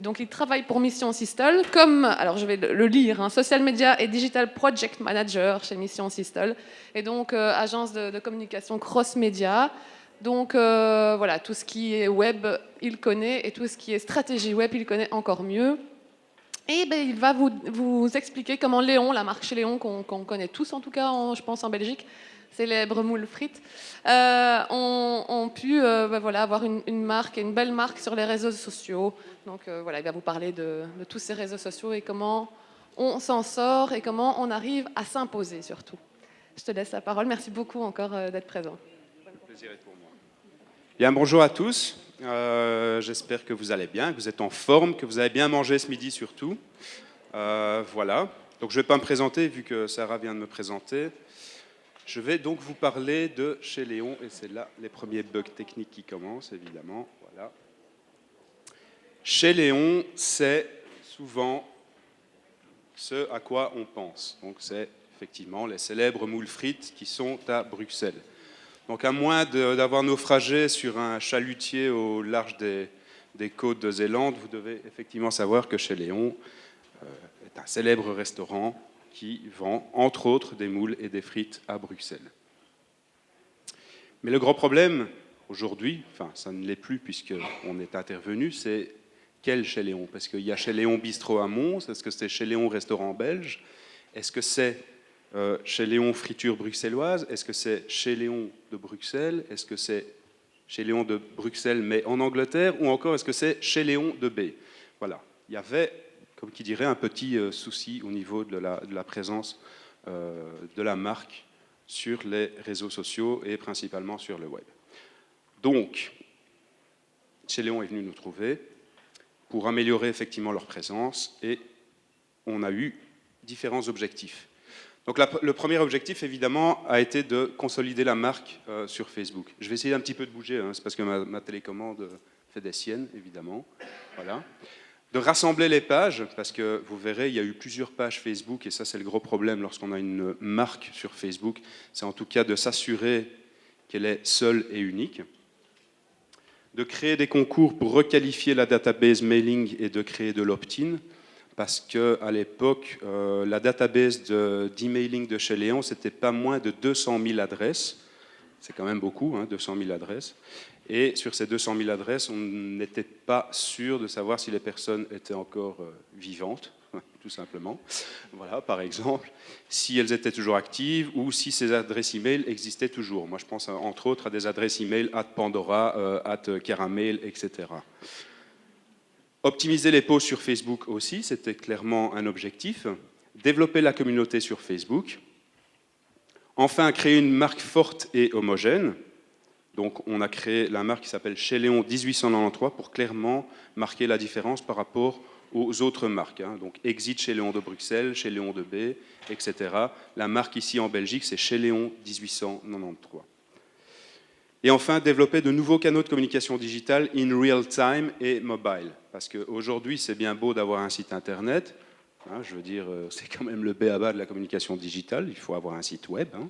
Donc, il travaille pour Mission Sistole comme, alors je vais le lire, hein, Social Media et Digital Project Manager chez Mission Sistole, et donc agence de communication cross-média. Donc voilà, tout ce qui est web, il connaît, et tout ce qui est stratégie web, il connaît encore mieux. Et ben, il va vous expliquer comment Léon, la marque chez Léon, qu'on connaît tous en tout cas, je pense en Belgique, célèbre moule frites, ont pu ben voilà, avoir une marque, une belle marque sur les réseaux sociaux. Donc voilà, il va vous parler de tous ces réseaux sociaux et comment on s'en sort et comment on arrive à s'imposer surtout. Je te laisse la parole. Merci beaucoup encore d'être présent. Le plaisir est pour moi. Bien, bonjour à tous. J'espère que vous allez bien, que vous êtes en forme, que vous avez bien mangé ce midi surtout. Voilà. Donc je ne vais pas me présenter vu que Sarah vient de me présenter. Je vais donc vous parler de chez Léon, et c'est là les premiers bugs techniques qui commencent, évidemment. Voilà. Chez Léon, c'est souvent ce à quoi on pense. Donc c'est effectivement les célèbres moules frites qui sont à Bruxelles. Donc à moins d'avoir naufragé sur un chalutier au large des côtes de Zélande, vous devez effectivement savoir que chez Léon est un célèbre restaurant qui vend, entre autres, des moules et des frites à Bruxelles. Mais le grand problème, aujourd'hui, enfin ça ne l'est plus puisqu'on est intervenu, c'est quel chez Léon? Parce qu'il y a chez Léon Bistrot à Mons, est-ce que c'est chez Léon Restaurant Belge? Est-ce que c'est chez Léon Friture Bruxelloise? Est-ce que c'est chez Léon de Bruxelles? Est-ce que c'est chez Léon de Bruxelles mais en Angleterre? Ou encore est-ce que c'est chez Léon de B? Voilà, il y avait, comme qui dirait, un petit souci au niveau de la présence de la marque sur les réseaux sociaux et principalement sur le web. Donc, chez Léon est venu nous trouver pour améliorer effectivement leur présence et on a eu différents objectifs. Donc le premier objectif, évidemment, a été de consolider la marque sur Facebook. Je vais essayer un petit peu de bouger, hein, c'est parce que ma télécommande fait des siennes, évidemment. Voilà. De rassembler les pages, parce que vous verrez, il y a eu plusieurs pages Facebook, et ça c'est le gros problème lorsqu'on a une marque sur Facebook, c'est en tout cas de s'assurer qu'elle est seule et unique. De créer des concours pour requalifier la database mailing et de créer de l'opt-in, parce qu'à l'époque, la database d'emailing de chez Léon, c'était pas moins de 200 000 adresses. C'est quand même beaucoup, hein, 200 000 adresses. Et sur ces 200 000 adresses, on n'était pas sûr de savoir si les personnes étaient encore vivantes, tout simplement. Voilà, par exemple, si elles étaient toujours actives ou si ces adresses e-mail existaient toujours. Moi, je pense entre autres à des adresses e-mail @Pandora, @Caramel, etc. Optimiser les posts sur Facebook aussi, c'était clairement un objectif. Développer la communauté sur Facebook. Enfin, créer une marque forte et homogène. Donc, on a créé la marque qui s'appelle Chez Léon 1893 pour clairement marquer la différence par rapport aux autres marques. Hein. Donc, Exit chez Léon de Bruxelles, chez Léon de B, etc. La marque ici en Belgique, c'est Chez Léon 1893. Et enfin, développer de nouveaux canaux de communication digitale in real time et mobile. Parce qu'aujourd'hui, c'est bien beau d'avoir un site internet. Hein, je veux dire, c'est quand même le b.a.-ba de la communication digitale. Il faut avoir un site web, hein,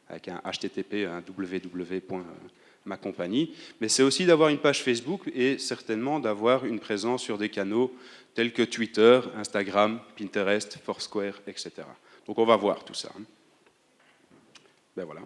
avec un HTTP, un www.ma compagnie. Mais c'est aussi d'avoir une page Facebook et certainement d'avoir une présence sur des canaux tels que Twitter, Instagram, Pinterest, Foursquare, etc. Donc on va voir tout ça. Ben voilà.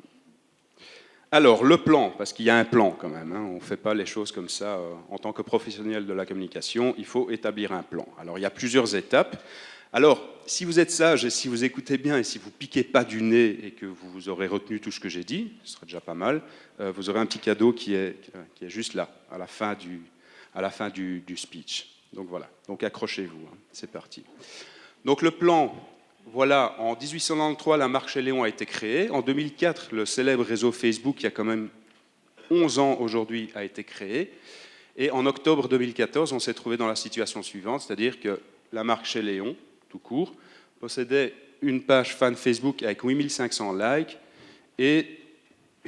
Alors, le plan, parce qu'il y a un plan quand même, hein, on ne fait pas les choses comme ça en tant que professionnel de la communication, il faut établir un plan. Alors, il y a plusieurs étapes. Alors, si vous êtes sage et si vous écoutez bien et si vous ne piquez pas du nez et que vous aurez retenu tout ce que j'ai dit, ce serait déjà pas mal, vous aurez un petit cadeau qui est juste là, à la fin du speech. Donc voilà, donc accrochez-vous, hein. C'est parti. Donc le plan... Voilà, en 1893, la marque Chez Léon a été créée. En 2004, le célèbre réseau Facebook, qui a quand même 11 ans aujourd'hui, a été créé. Et en octobre 2014, on s'est trouvé dans la situation suivante, c'est-à-dire que la marque Chez Léon, tout court, possédait une page fan Facebook avec 8500 likes et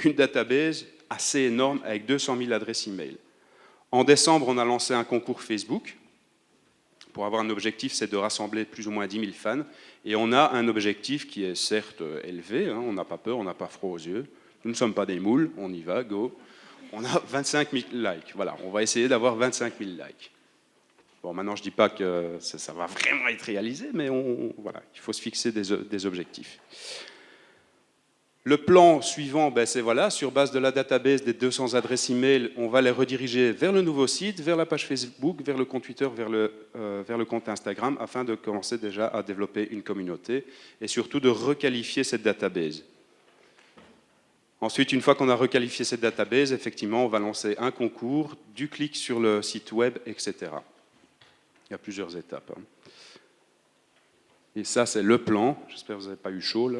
une database assez énorme avec 200 000 adresses e-mail. En décembre, on a lancé un concours Facebook. Pour avoir un objectif, c'est de rassembler plus ou moins 10 000 fans. Et on a un objectif qui est certes élevé, hein, on n'a pas peur, on n'a pas froid aux yeux. Nous ne sommes pas des moules, on y va, go. On a 25 000 likes. Voilà, on va essayer d'avoir 25 000 likes. Bon, maintenant, je ne dis pas que ça va vraiment être réalisé, mais voilà, il faut se fixer des objectifs. Le plan suivant, ben c'est voilà, sur base de la database des 200 adresses email, on va les rediriger vers le nouveau site, vers la page Facebook, vers le compte Twitter, vers le compte Instagram, afin de commencer déjà à développer une communauté et surtout de requalifier cette database. Ensuite, une fois qu'on a requalifié cette database, effectivement, on va lancer un concours, du clic sur le site web, etc. Il y a plusieurs étapes. Et ça, c'est le plan. J'espère que vous n'avez pas eu chaud, là.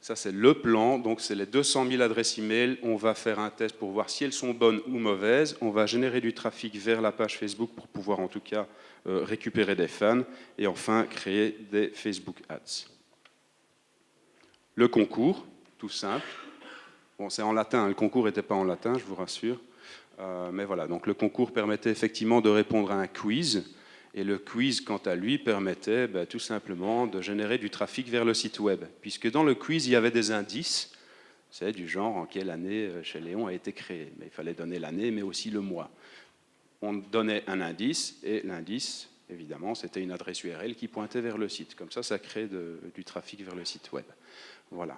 Ça, c'est le plan. Donc, c'est les 200 000 adresses email. On va faire un test pour voir si elles sont bonnes ou mauvaises. On va générer du trafic vers la page Facebook pour pouvoir, en tout cas, récupérer des fans. Et enfin, créer des Facebook Ads. Le concours, tout simple. Bon, c'est en latin. Le concours n'était pas en latin, je vous rassure. Mais voilà. Donc, le concours permettait effectivement de répondre à un quiz. Et le quiz, quant à lui, permettait tout simplement de générer du trafic vers le site web. Puisque dans le quiz, il y avait des indices, c'est du genre en quelle année Chez Léon a été créé. Mais il fallait donner l'année, mais aussi le mois. On donnait un indice, et l'indice, évidemment, c'était une adresse URL qui pointait vers le site. Comme ça crée du trafic vers le site web. Voilà.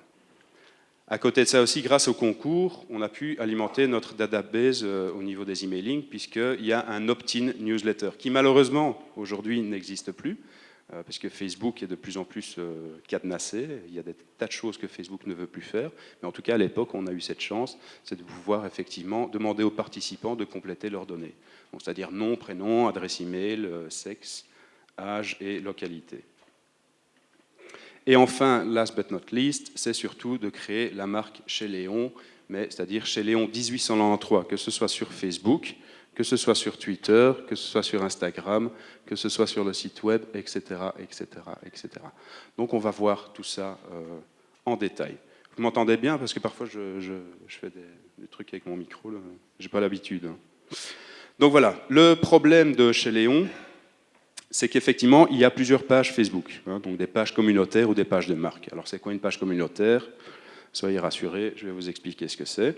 À côté de ça aussi, grâce au concours, on a pu alimenter notre database au niveau des emailing, puisqu'il y a un opt-in newsletter, qui malheureusement, aujourd'hui, n'existe plus, parce que Facebook est de plus en plus cadenassé. Il y a des tas de choses que Facebook ne veut plus faire. Mais en tout cas, à l'époque, on a eu cette chance, c'est de pouvoir effectivement demander aux participants de compléter leurs données. C'est-à-dire nom, prénom, adresse email, sexe, âge et localité. Et enfin, last but not least, c'est surtout de créer la marque Chez Léon, mais c'est-à-dire Chez Léon 1893, que ce soit sur Facebook, que ce soit sur Twitter, que ce soit sur Instagram, que ce soit sur le site web, etc., etc., etc. Donc on va voir tout ça en détail. Vous m'entendez bien, parce que parfois je fais des trucs avec mon micro, je n'ai pas l'habitude. Donc voilà, le problème de Chez Léon, c'est qu'effectivement, il y a plusieurs pages Facebook, donc des pages communautaires ou des pages de marque. Alors, c'est quoi une page communautaire? Soyez rassurés, je vais vous expliquer ce que c'est.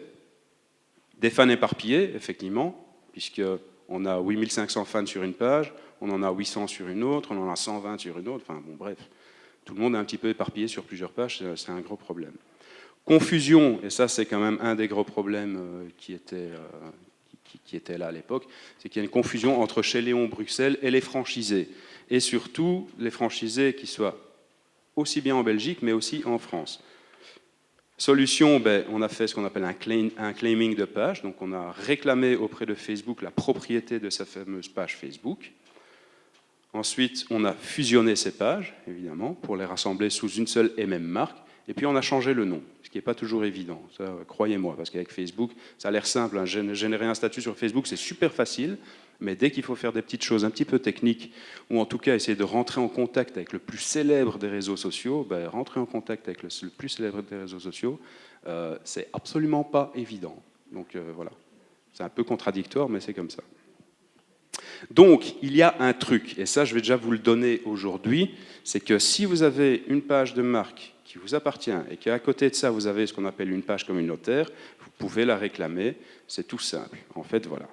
Des fans éparpillés, effectivement, puisqu'on a 8500 fans sur une page, on en a 800 sur une autre, on en a 120 sur une autre, enfin bon, bref. Tout le monde est un petit peu éparpillé sur plusieurs pages, c'est un gros problème. Confusion, et ça, c'est quand même un des gros problèmes qui était là à l'époque, c'est qu'il y a une confusion entre Chez Léon Bruxelles et les franchisés. Et surtout, les franchisés qui soient aussi bien en Belgique, mais aussi en France. Solution, on a fait ce qu'on appelle un claiming de page. Donc, on a réclamé auprès de Facebook la propriété de sa fameuse page Facebook. Ensuite, on a fusionné ces pages, évidemment, pour les rassembler sous une seule et même marque. Et puis, on a changé le nom, ce qui n'est pas toujours évident, ça, croyez-moi, parce qu'avec Facebook, ça a l'air simple. Générer un statut sur Facebook, c'est super facile, mais dès qu'il faut faire des petites choses un petit peu techniques, ou en tout cas essayer de rentrer en contact avec le plus célèbre des réseaux sociaux, rentrer en contact avec le plus célèbre des réseaux sociaux, c'est absolument pas évident. Donc voilà, c'est un peu contradictoire, mais c'est comme ça. Donc, il y a un truc, et ça, je vais déjà vous le donner aujourd'hui, c'est que si vous avez une page de marque qui vous appartient et qu'à côté de ça, vous avez ce qu'on appelle une page communautaire, vous pouvez la réclamer, c'est tout simple. En fait, voilà.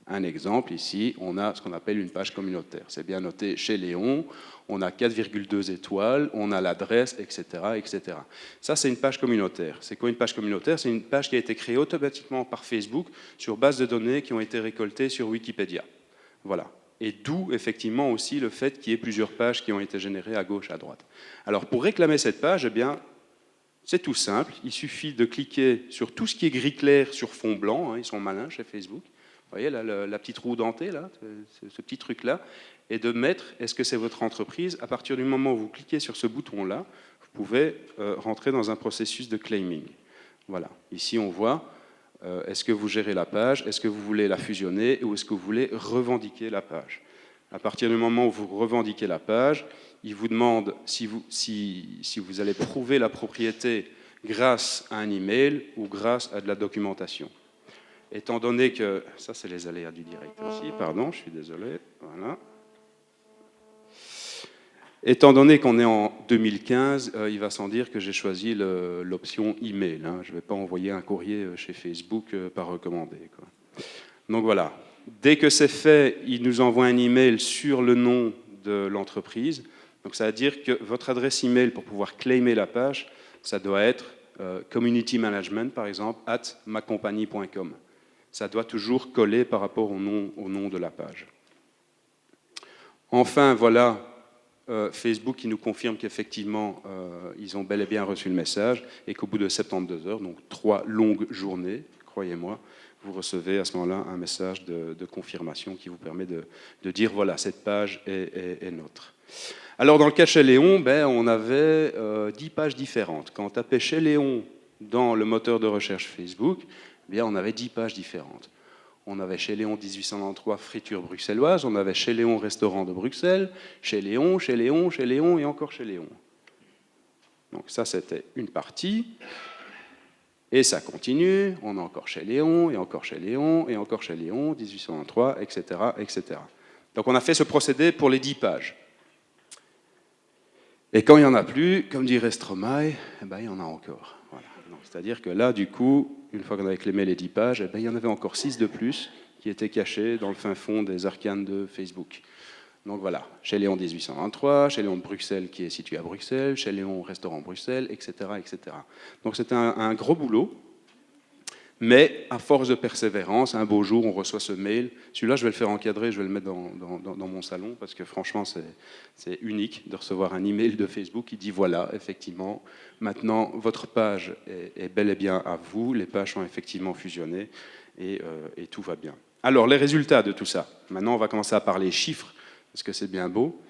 Un exemple, ici, on a ce qu'on appelle une page communautaire. C'est bien noté Chez Léon, on a 4,2 étoiles, on a l'adresse, etc., etc. Ça, c'est une page communautaire. C'est quoi une page communautaire? C'est une page qui a été créée automatiquement par Facebook sur base de données qui ont été récoltées sur Wikipédia. Voilà. Et d'où, effectivement, aussi le fait qu'il y ait plusieurs pages qui ont été générées à gauche, à droite. Alors, pour réclamer cette page, eh bien, c'est tout simple. Il suffit de cliquer sur tout ce qui est gris clair sur fond blanc. Ils sont malins chez Facebook. Vous voyez, là, la petite roue dentée, là, ce petit truc-là, et de mettre, est-ce que c'est votre entreprise? À partir du moment où vous cliquez sur ce bouton-là, vous pouvez rentrer dans un processus de claiming. Voilà. Ici, on voit... est-ce que vous gérez la page? Est-ce que vous voulez la fusionner? Ou est-ce que vous voulez revendiquer la page? À partir du moment où vous revendiquez la page, il vous demande si vous allez prouver la propriété grâce à un email ou grâce à de la documentation. Étant donné que... Ça, c'est les aléas du direct aussi. Pardon, je suis désolé. Voilà. Étant donné qu'on est en 2015, il va sans dire que j'ai choisi l'option email. Je ne vais pas envoyer un courrier chez Facebook par recommandé, quoi. Donc voilà. dès que c'est fait, il nous envoie un email sur le nom de l'entreprise. Donc ça veut dire que votre adresse email pour pouvoir claimer la page, ça doit être community management, par exemple, @macompagnie.com. Ça doit toujours coller par rapport au nom de la page. Enfin, voilà Facebook qui nous confirme qu'effectivement, ils ont bel et bien reçu le message et qu'au bout de 72 heures, donc 3 longues journées, croyez-moi, vous recevez à ce moment-là un message de confirmation qui vous permet de dire voilà, cette page est nôtre. Alors, dans le cas de chez Léon, on avait 10 pages différentes. Quand on tapait chez Léon dans le moteur de recherche Facebook, on avait 10 pages différentes. On avait chez Léon 1893 friture bruxelloise, on avait chez Léon restaurant de Bruxelles, chez Léon, chez Léon, chez Léon et encore chez Léon. Donc ça, c'était une partie. Et ça continue, on a encore chez Léon, et encore chez Léon, et encore chez Léon, 1893, etc., etc. Donc on a fait ce procédé pour les 10 pages. Et quand il n'y en a plus, comme dirait Stromae, il y en a encore. Voilà. C'est-à-dire que là, du coup, une fois qu'on avait clémé les 10 pages, il y en avait encore 6 de plus qui étaient cachés dans le fin fond des arcanes de Facebook. Donc voilà, chez Léon 1823, chez Léon de Bruxelles qui est situé à Bruxelles, chez Léon Restaurant Bruxelles, etc. etc. Donc c'est un gros boulot, mais à force de persévérance, un beau jour on reçoit ce mail. Celui-là je vais le faire encadrer, je vais le mettre dans mon salon, parce que franchement c'est unique de recevoir un email de Facebook qui dit voilà, effectivement, maintenant votre page est bel et bien à vous, les pages sont effectivement fusionnées et tout va bien. Alors les résultats de tout ça, maintenant on va commencer à parler chiffres, parce que c'est bien beau.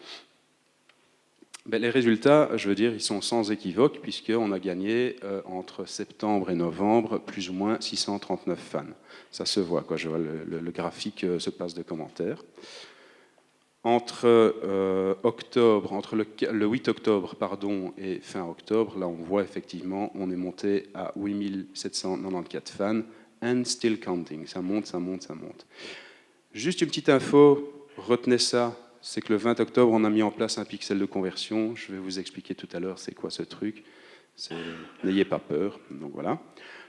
Les résultats, je veux dire, ils sont sans équivoque, puisqu'on a gagné entre septembre et novembre plus ou moins 639 fans. Ça se voit, quoi. Je vois le graphique se passe de commentaires. Entre le 8 octobre et fin octobre, là on voit effectivement, on est monté à 8794 fans, and still counting. Ça monte, ça monte, ça monte. Juste une petite info, retenez ça. C'est que le 20 octobre, on a mis en place un pixel de conversion. Je vais vous expliquer tout à l'heure c'est quoi ce truc. N'ayez pas peur. Donc voilà.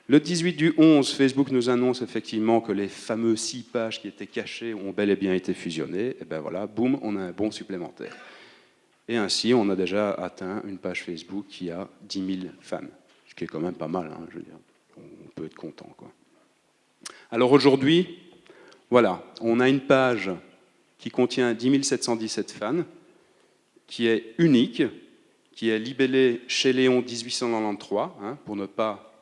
Le 18 du 11, Facebook nous annonce effectivement que les fameux 6 pages qui étaient cachées ont bel et bien été fusionnées. Et ben voilà, boum, on a un bond supplémentaire. Et ainsi, on a déjà atteint une page Facebook qui a 10 000 fans. Ce qui est quand même pas mal, hein, je veux dire. On peut être content, quoi. Alors aujourd'hui, voilà, on a une page qui contient 10 717 fans, qui est unique, qui est libellée chez Léon 1893, hein, pour ne pas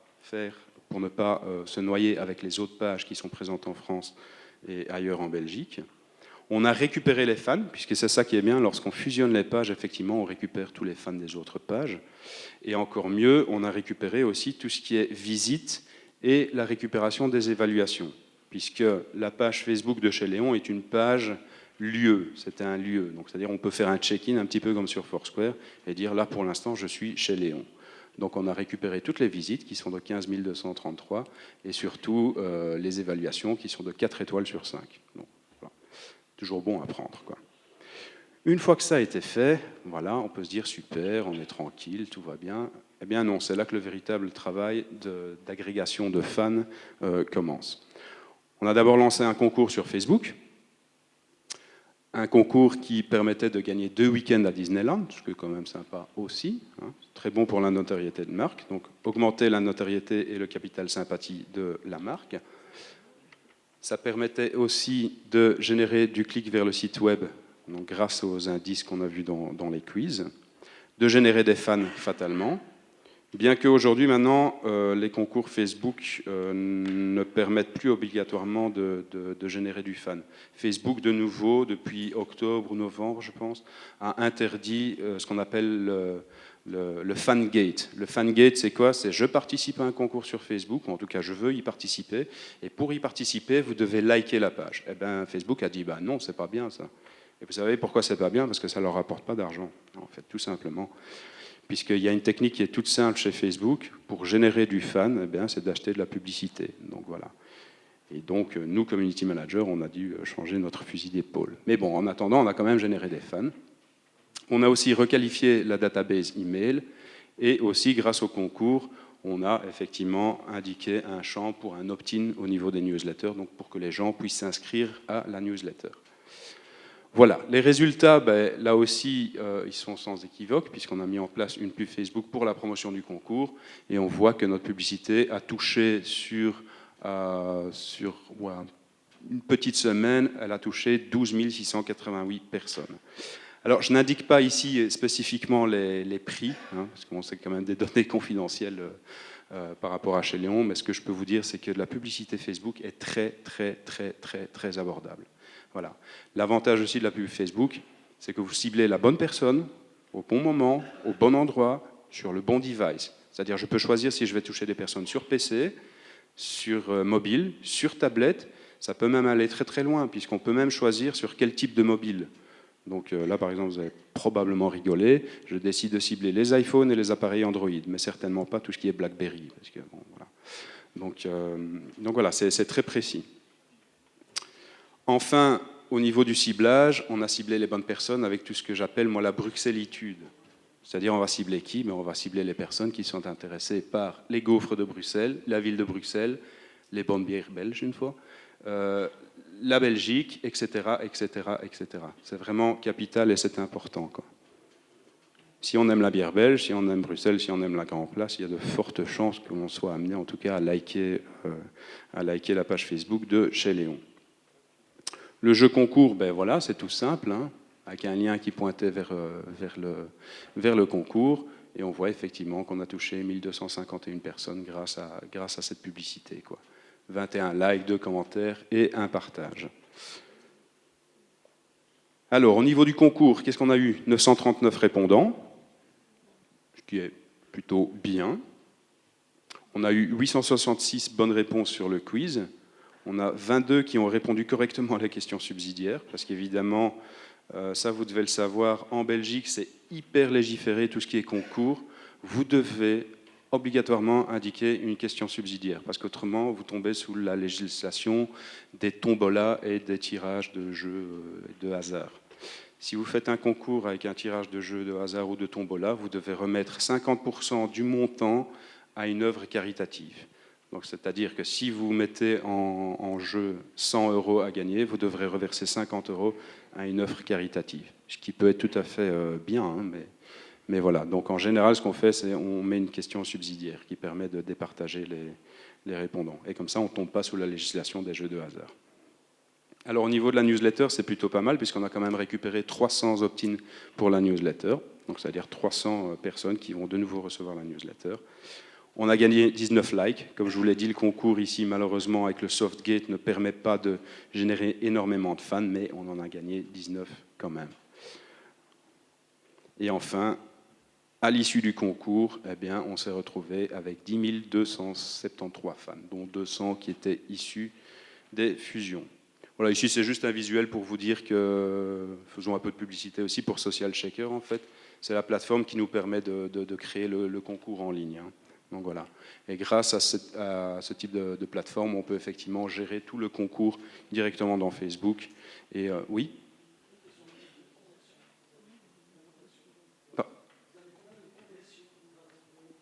se noyer avec les autres pages qui sont présentes en France et ailleurs en Belgique. On a récupéré les fans, puisque c'est ça qui est bien, lorsqu'on fusionne les pages, effectivement, on récupère tous les fans des autres pages. Et encore mieux, on a récupéré aussi tout ce qui est visite et la récupération des évaluations, puisque la page Facebook de chez Léon est une page lieu, c'était un lieu. Donc, c'est-à-dire on peut faire un check-in un petit peu comme sur Foursquare et dire là pour l'instant je suis chez Léon. Donc on a récupéré toutes les visites qui sont de 15 233 et surtout les évaluations qui sont de 4 étoiles sur 5. Donc, voilà. Toujours bon à prendre, quoi. Une fois que ça a été fait, voilà, on peut se dire super, on est tranquille, tout va bien. Eh bien non, c'est là que le véritable travail d'agrégation de fans commence. On a d'abord lancé un concours sur Facebook. Un concours qui permettait de gagner 2 week-ends à Disneyland, ce qui est quand même sympa aussi, hein, très bon pour la notoriété de marque, donc augmenter la notoriété et le capital sympathie de la marque. Ça permettait aussi de générer du clic vers le site web, donc grâce aux indices qu'on a vus dans les quiz, de générer des fans fatalement, bien qu'aujourd'hui maintenant les concours Facebook ne permettent plus obligatoirement de générer du fan. Facebook de nouveau, depuis octobre ou novembre je pense, a interdit ce qu'on appelle le fangate. Le fangate c'est quoi? C'est je participe à un concours sur Facebook, ou en tout cas je veux y participer, et pour y participer vous devez liker la page. Eh bien Facebook a dit bah non, c'est pas bien ça. Et vous savez pourquoi c'est pas bien? Parce que ça leur rapporte pas d'argent, en fait, tout simplement. Puisqu'il y a une technique qui est toute simple chez Facebook, pour générer du fan, eh bien, c'est d'acheter de la publicité. Donc voilà. Et donc, nous, community managers, on a dû changer notre fusil d'épaule. Mais bon, en attendant, on a quand même généré des fans. On a aussi requalifié la database email, et aussi, grâce au concours, on a effectivement indiqué un champ pour un opt-in au niveau des newsletters, donc pour que les gens puissent s'inscrire à la newsletter. Voilà, les résultats, là aussi, ils sont sans équivoque, puisqu'on a mis en place une pub Facebook pour la promotion du concours, et on voit que notre publicité a touché sur une petite semaine, elle a touché 12 688 personnes. Alors, je n'indique pas ici spécifiquement les prix, parce que c'est quand même des données confidentielles par rapport à chez Léon, mais ce que je peux vous dire, c'est que la publicité Facebook est très, très, très, très, très abordable. Voilà. L'avantage aussi de la pub Facebook, c'est que vous ciblez la bonne personne, au bon moment, au bon endroit, sur le bon device. C'est-à-dire, je peux choisir si je vais toucher des personnes sur PC, sur mobile, sur tablette. Ça peut même aller très très loin, puisqu'on peut même choisir sur quel type de mobile. Donc là, par exemple, vous allez probablement rigoler. Je décide de cibler les iPhones et les appareils Android, mais certainement pas tout ce qui est BlackBerry. Parce que, bon, voilà. Donc voilà, c'est très précis. Enfin, au niveau du ciblage, on a ciblé les bonnes personnes avec tout ce que j'appelle, moi, la bruxellitude. C'est-à-dire, on va cibler qui? On va cibler les personnes qui sont intéressées par les gaufres de Bruxelles, la ville de Bruxelles, les bonnes bières belges, une fois, la Belgique, etc., etc., etc. C'est vraiment capital et c'est important, quoi. Si on aime la bière belge, si on aime Bruxelles, si on aime la Grand Place, il y a de fortes chances que l'on soit amené, en tout cas, à liker la page Facebook de chez Léon. Le jeu concours, voilà, c'est tout simple, avec un lien qui pointait vers le concours, et on voit effectivement qu'on a touché 1251 personnes grâce à cette publicité, quoi. 21 likes, 2 commentaires et un partage. Alors, au niveau du concours, qu'est-ce qu'on a eu? 939 répondants, ce qui est plutôt bien. On a eu 866 bonnes réponses sur le quiz. On a 22 qui ont répondu correctement à la question subsidiaire, parce qu'évidemment, ça vous devez le savoir, en Belgique, c'est hyper légiféré, tout ce qui est concours. Vous devez obligatoirement indiquer une question subsidiaire, parce qu'autrement, vous tombez sous la législation des tombolas et des tirages de jeux de hasard. Si vous faites un concours avec un tirage de jeux de hasard ou de tombola, vous devez remettre 50% du montant à une œuvre caritative. Donc, c'est-à-dire que si vous mettez en jeu 100 € à gagner, vous devrez reverser 50 € à une œuvre caritative, ce qui peut être tout à fait bien, mais voilà. Donc en général, ce qu'on fait, c'est on met une question subsidiaire qui permet de départager les répondants. Et comme ça, on ne tombe pas sous la législation des jeux de hasard. Alors au niveau de la newsletter, c'est plutôt pas mal, puisqu'on a quand même récupéré 300 opt-in pour la newsletter, donc c'est-à-dire 300 personnes qui vont de nouveau recevoir la newsletter. On a gagné 19 likes. Comme je vous l'ai dit, le concours ici, malheureusement, avec le Softgate, ne permet pas de générer énormément de fans, mais on en a gagné 19 quand même. Et enfin, à l'issue du concours, on s'est retrouvé avec 10 273 fans, dont 200 qui étaient issus des fusions. Voilà, ici, c'est juste un visuel pour vous dire que, faisons un peu de publicité aussi pour Social Shaker, en fait. C'est la plateforme qui nous permet de créer le concours en ligne. Donc voilà. Et grâce à ce type de plateforme, on peut effectivement gérer tout le concours directement dans Facebook. Et oui.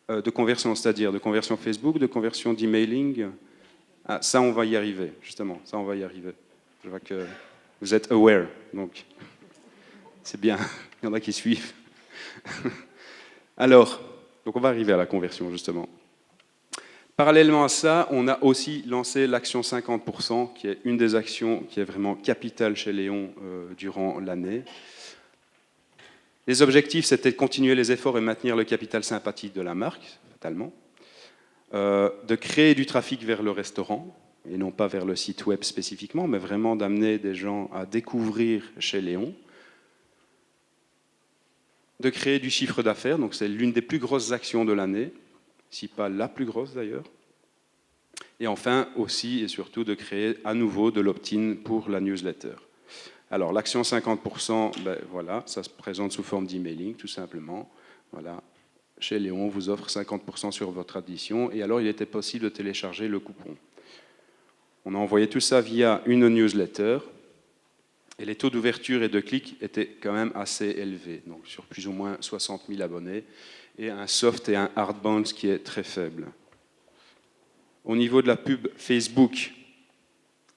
De conversion, c'est-à-dire de conversion Facebook, de conversion d'emailing. Ah, ça, on va y arriver, justement. Ça, on va y arriver. Je vois que vous êtes aware, donc c'est bien. Il y en a qui suivent. Alors, donc on va arriver à la conversion, justement. Parallèlement à ça, on a aussi lancé l'action 50%, qui est une des actions qui est vraiment capitale chez Léon durant l'année. Les objectifs, c'était de continuer les efforts et maintenir le capital sympathique de la marque, fatalement, de créer du trafic vers le restaurant, et non pas vers le site web spécifiquement, mais vraiment d'amener des gens à découvrir chez Léon, de créer du chiffre d'affaires, donc c'est l'une des plus grosses actions de l'année, si pas la plus grosse d'ailleurs, et enfin aussi et surtout de créer à nouveau de l'opt-in pour la newsletter. Alors l'action 50%, voilà, ça se présente sous forme d'emailing tout simplement. Voilà. Chez Léon, on vous offre 50% sur votre addition, et alors il était possible de télécharger le coupon. On a envoyé tout ça via une newsletter, Et les taux d'ouverture et de clics étaient quand même assez élevés, donc sur plus ou moins 60 000 abonnés, et un soft et un hard bounce qui est très faible. Au niveau de la pub Facebook,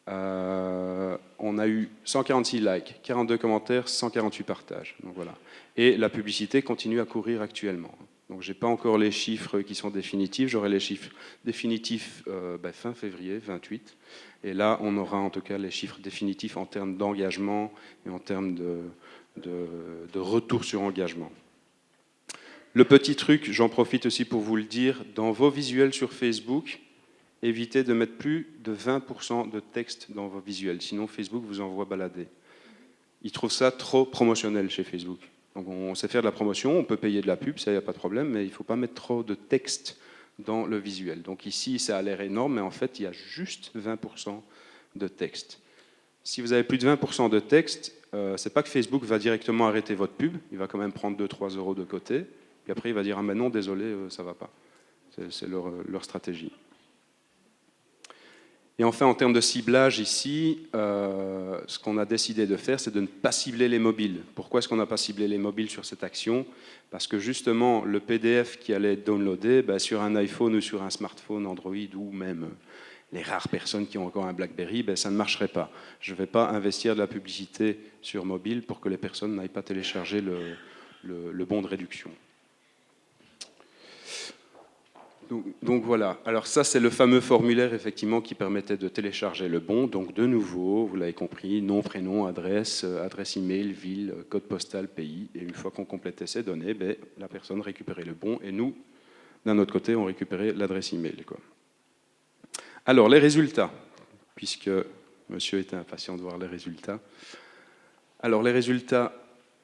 on a eu 146 likes, 42 commentaires, 148 partages. Donc voilà. Et la publicité continue à courir actuellement. Donc je n'ai pas encore les chiffres qui sont définitifs. J'aurai les chiffres définitifs fin février, 28. Et là, on aura en tout cas les chiffres définitifs en termes d'engagement et en termes de retour sur engagement. Le petit truc, j'en profite aussi pour vous le dire, dans vos visuels sur Facebook, évitez de mettre plus de 20% de texte dans vos visuels, sinon Facebook vous envoie balader. Ils trouvent ça trop promotionnel chez Facebook. Donc on sait faire de la promotion, on peut payer de la pub, ça, il n'y a pas de problème, mais il ne faut pas mettre trop de texte dans le visuel. Donc ici, ça a l'air énorme, mais en fait, il y a juste 20% de texte. Si vous avez plus de 20% de texte, c'est pas que Facebook va directement arrêter votre pub, il va quand même prendre 2-3 euros de côté, puis après il va dire « Ah mais non, désolé, ça ne va pas ». C'est leur stratégie. Et enfin, en termes de ciblage ici, ce qu'on a décidé de faire, c'est de ne pas cibler les mobiles. Pourquoi est-ce qu'on n'a pas ciblé les mobiles sur cette action? Parce que justement, le PDF qui allait être downloadé, sur un iPhone ou sur un smartphone Android, ou même les rares personnes qui ont encore un BlackBerry, ça ne marcherait pas. Je ne vais pas investir de la publicité sur mobile pour que les personnes n'aillent pas télécharger le bon de réduction. Donc voilà, alors ça c'est le fameux formulaire effectivement qui permettait de télécharger le bon. Donc de nouveau, vous l'avez compris, nom, prénom, adresse, adresse email, ville, code postal, pays. Et une fois qu'on complétait ces données, la personne récupérait le bon et nous, d'un autre côté, on récupérait l'adresse email, quoi. Alors les résultats, puisque monsieur était impatient de voir les résultats. Alors les résultats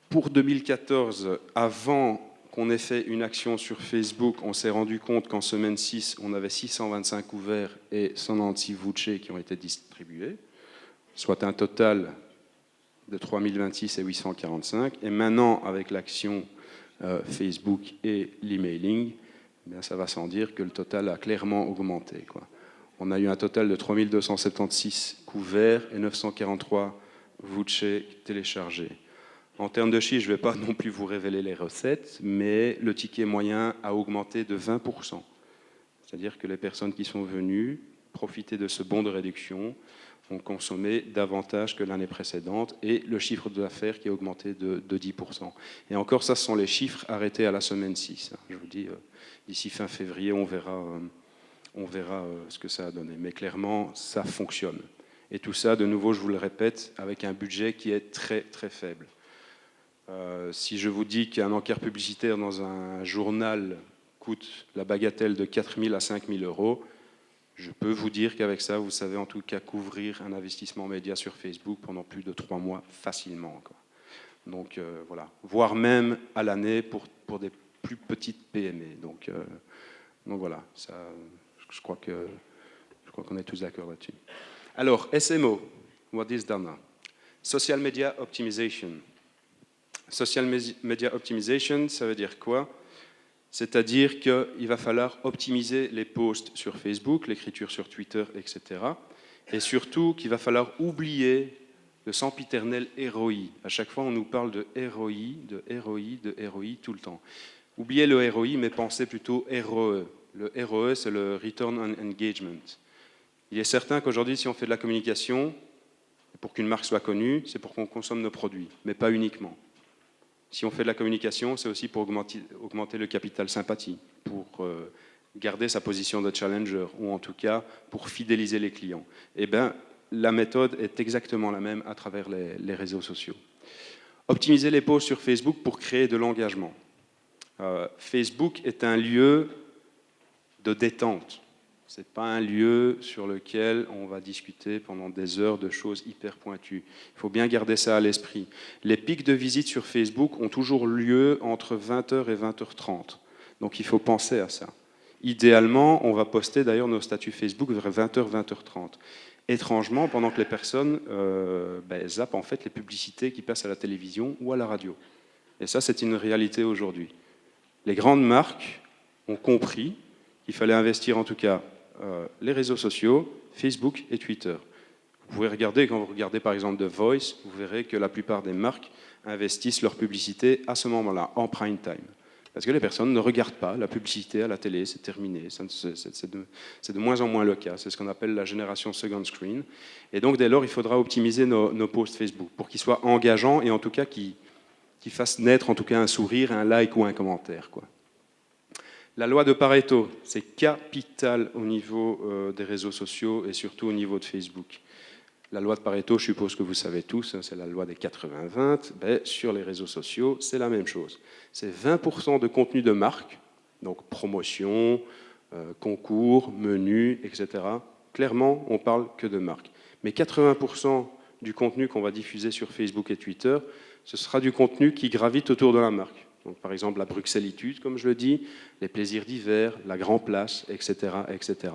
pour 2014, avant qu'on ait fait une action sur Facebook, on s'est rendu compte qu'en semaine 6, on avait 625 couverts et 196 vouchers qui ont été distribués, soit un total de 3026 et 845. Et maintenant, avec l'action Facebook et l'emailing, ça va sans dire que le total a clairement augmenté, quoi. On a eu un total de 3276 couverts et 943 vouchers téléchargés. En termes de chiffres, je ne vais pas non plus vous révéler les recettes, mais le ticket moyen a augmenté de 20%. C'est-à-dire que les personnes qui sont venues profiter de ce bon de réduction ont consommé davantage que l'année précédente et le chiffre d'affaires qui a augmenté de 10%. Et encore, ça, ce sont les chiffres arrêtés à la semaine 6. Je vous dis, d'ici fin février, on verra ce que ça a donné. Mais clairement, ça fonctionne. Et tout ça, de nouveau, je vous le répète, avec un budget qui est très, très faible. Si je vous dis qu'un encart publicitaire dans un journal coûte la bagatelle de 4 000 à 5 000 euros, je peux vous dire qu'avec ça, vous savez en tout cas couvrir un investissement média sur Facebook pendant plus de 3 mois facilement, quoi. Donc voilà, voire même à l'année pour des plus petites PME. Donc voilà, ça, je crois qu'on est tous d'accord là-dessus. Alors, SMO, what is done? Social Media Optimization. Social Media Optimization, ça veut dire quoi? C'est-à-dire qu'il va falloir optimiser les posts sur Facebook, l'écriture sur Twitter, etc. Et surtout qu'il va falloir oublier le sempiternel ROI. À chaque fois, on nous parle de ROI, de ROI, de ROI tout le temps. Oubliez le ROI, mais pensez plutôt ROE. Le ROE, c'est le Return on Engagement. Il est certain qu'aujourd'hui, si on fait de la communication, pour qu'une marque soit connue, c'est pour qu'on consomme nos produits, mais pas uniquement. Si on fait de la communication, c'est aussi pour augmenter le capital sympathie, pour garder sa position de challenger, ou en tout cas pour fidéliser les clients. Eh bien, la méthode est exactement la même à travers les réseaux sociaux. Optimiser les posts sur Facebook pour créer de l'engagement. Facebook est un lieu de détente. Ce n'est pas un lieu sur lequel on va discuter pendant des heures de choses hyper pointues. Il faut bien garder ça à l'esprit. Les pics de visite sur Facebook ont toujours lieu entre 20h et 20h30. Donc il faut penser à ça. Idéalement, on va poster d'ailleurs nos statuts Facebook vers 20h, 20h30. Étrangement, pendant que les personnes zappent en fait les publicités qui passent à la télévision ou à la radio. Et ça, c'est une réalité aujourd'hui. Les grandes marques ont compris qu'il fallait investir en tout cas les réseaux sociaux, Facebook et Twitter. Vous Vous pouvez regarder, quand vous regardez par exemple The Voice, vous verrez que la plupart des marques investissent leur publicité à ce moment-là, en prime time. Parce que les personnes ne regardent pas la publicité à la télé, c'est terminé. C'est de moins en moins le cas. C'est ce qu'on appelle la génération second screen. Et donc, dès lors, il faudra optimiser nos posts Facebook pour qu'ils soient engageants et en tout cas qu'ils fassent naître en tout cas un sourire, un like ou un commentaire, quoi. La loi de Pareto, c'est capital au niveau des réseaux sociaux et surtout au niveau de Facebook. La loi de Pareto, je suppose que vous savez tous, c'est la loi des 80-20. Ben, sur les réseaux sociaux, c'est la même chose. C'est 20% de contenu de marque, donc promotion, concours, menu, etc. Clairement, on parle que de marque. Mais 80% du contenu qu'on va diffuser sur Facebook et Twitter, ce sera du contenu qui gravite autour de la marque. Donc, par exemple, la Bruxellitude, comme je le dis, les plaisirs d'hiver, la Grand Place, etc., etc.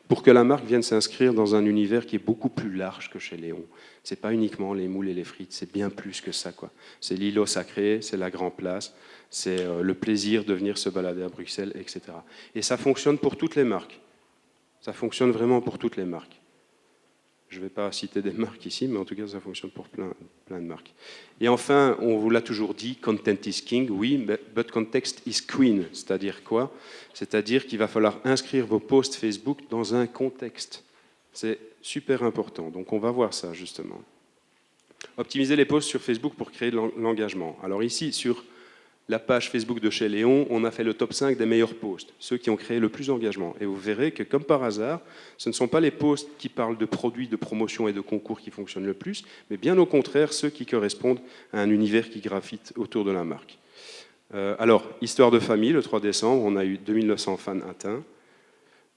Pour que la marque vienne s'inscrire dans un univers qui est beaucoup plus large que chez Léon. Ce n'est pas uniquement les moules et les frites, c'est bien plus que ça, quoi. C'est l'îlot sacré, c'est la Grand Place, c'est le plaisir de venir se balader à Bruxelles, etc. Et ça fonctionne pour toutes les marques. Ça fonctionne vraiment pour toutes les marques. Je ne vais pas citer des marques ici, mais en tout cas, ça fonctionne pour plein de marques. Et enfin, on vous l'a toujours dit, content is king, oui, but context is queen. C'est-à-dire quoi? C'est-à-dire qu'il va falloir inscrire vos posts Facebook dans un contexte. C'est super important. Donc, on va voir ça, justement. Optimiser les posts sur Facebook pour créer de l'engagement. Alors ici, sur la page Facebook de chez Léon, on a fait le top 5 des meilleurs posts, ceux qui ont créé le plus d'engagement. Et vous verrez que, comme par hasard, ce ne sont pas les posts qui parlent de produits, de promotion et de concours qui fonctionnent le plus, mais bien au contraire, ceux qui correspondent à un univers qui graphite autour de la marque. Alors, histoire de famille, le 3 décembre, on a eu 2900 fans atteints.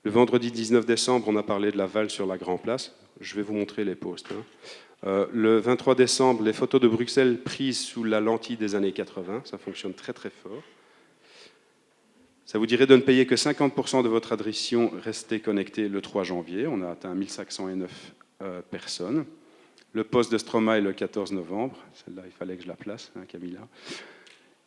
Le vendredi 19 décembre, on a parlé de la Val sur la Grand Place. Je vais vous montrer les posts. Le 23 décembre, les photos de Bruxelles prises sous la lentille des années 80, ça fonctionne très très fort. Ça vous dirait de ne payer que 50% de votre adhésion restée connectée le 3 janvier. On a atteint 1509 personnes. Le post de Stromae le 14 novembre. Celle-là, il fallait que je la place, hein, Camilla.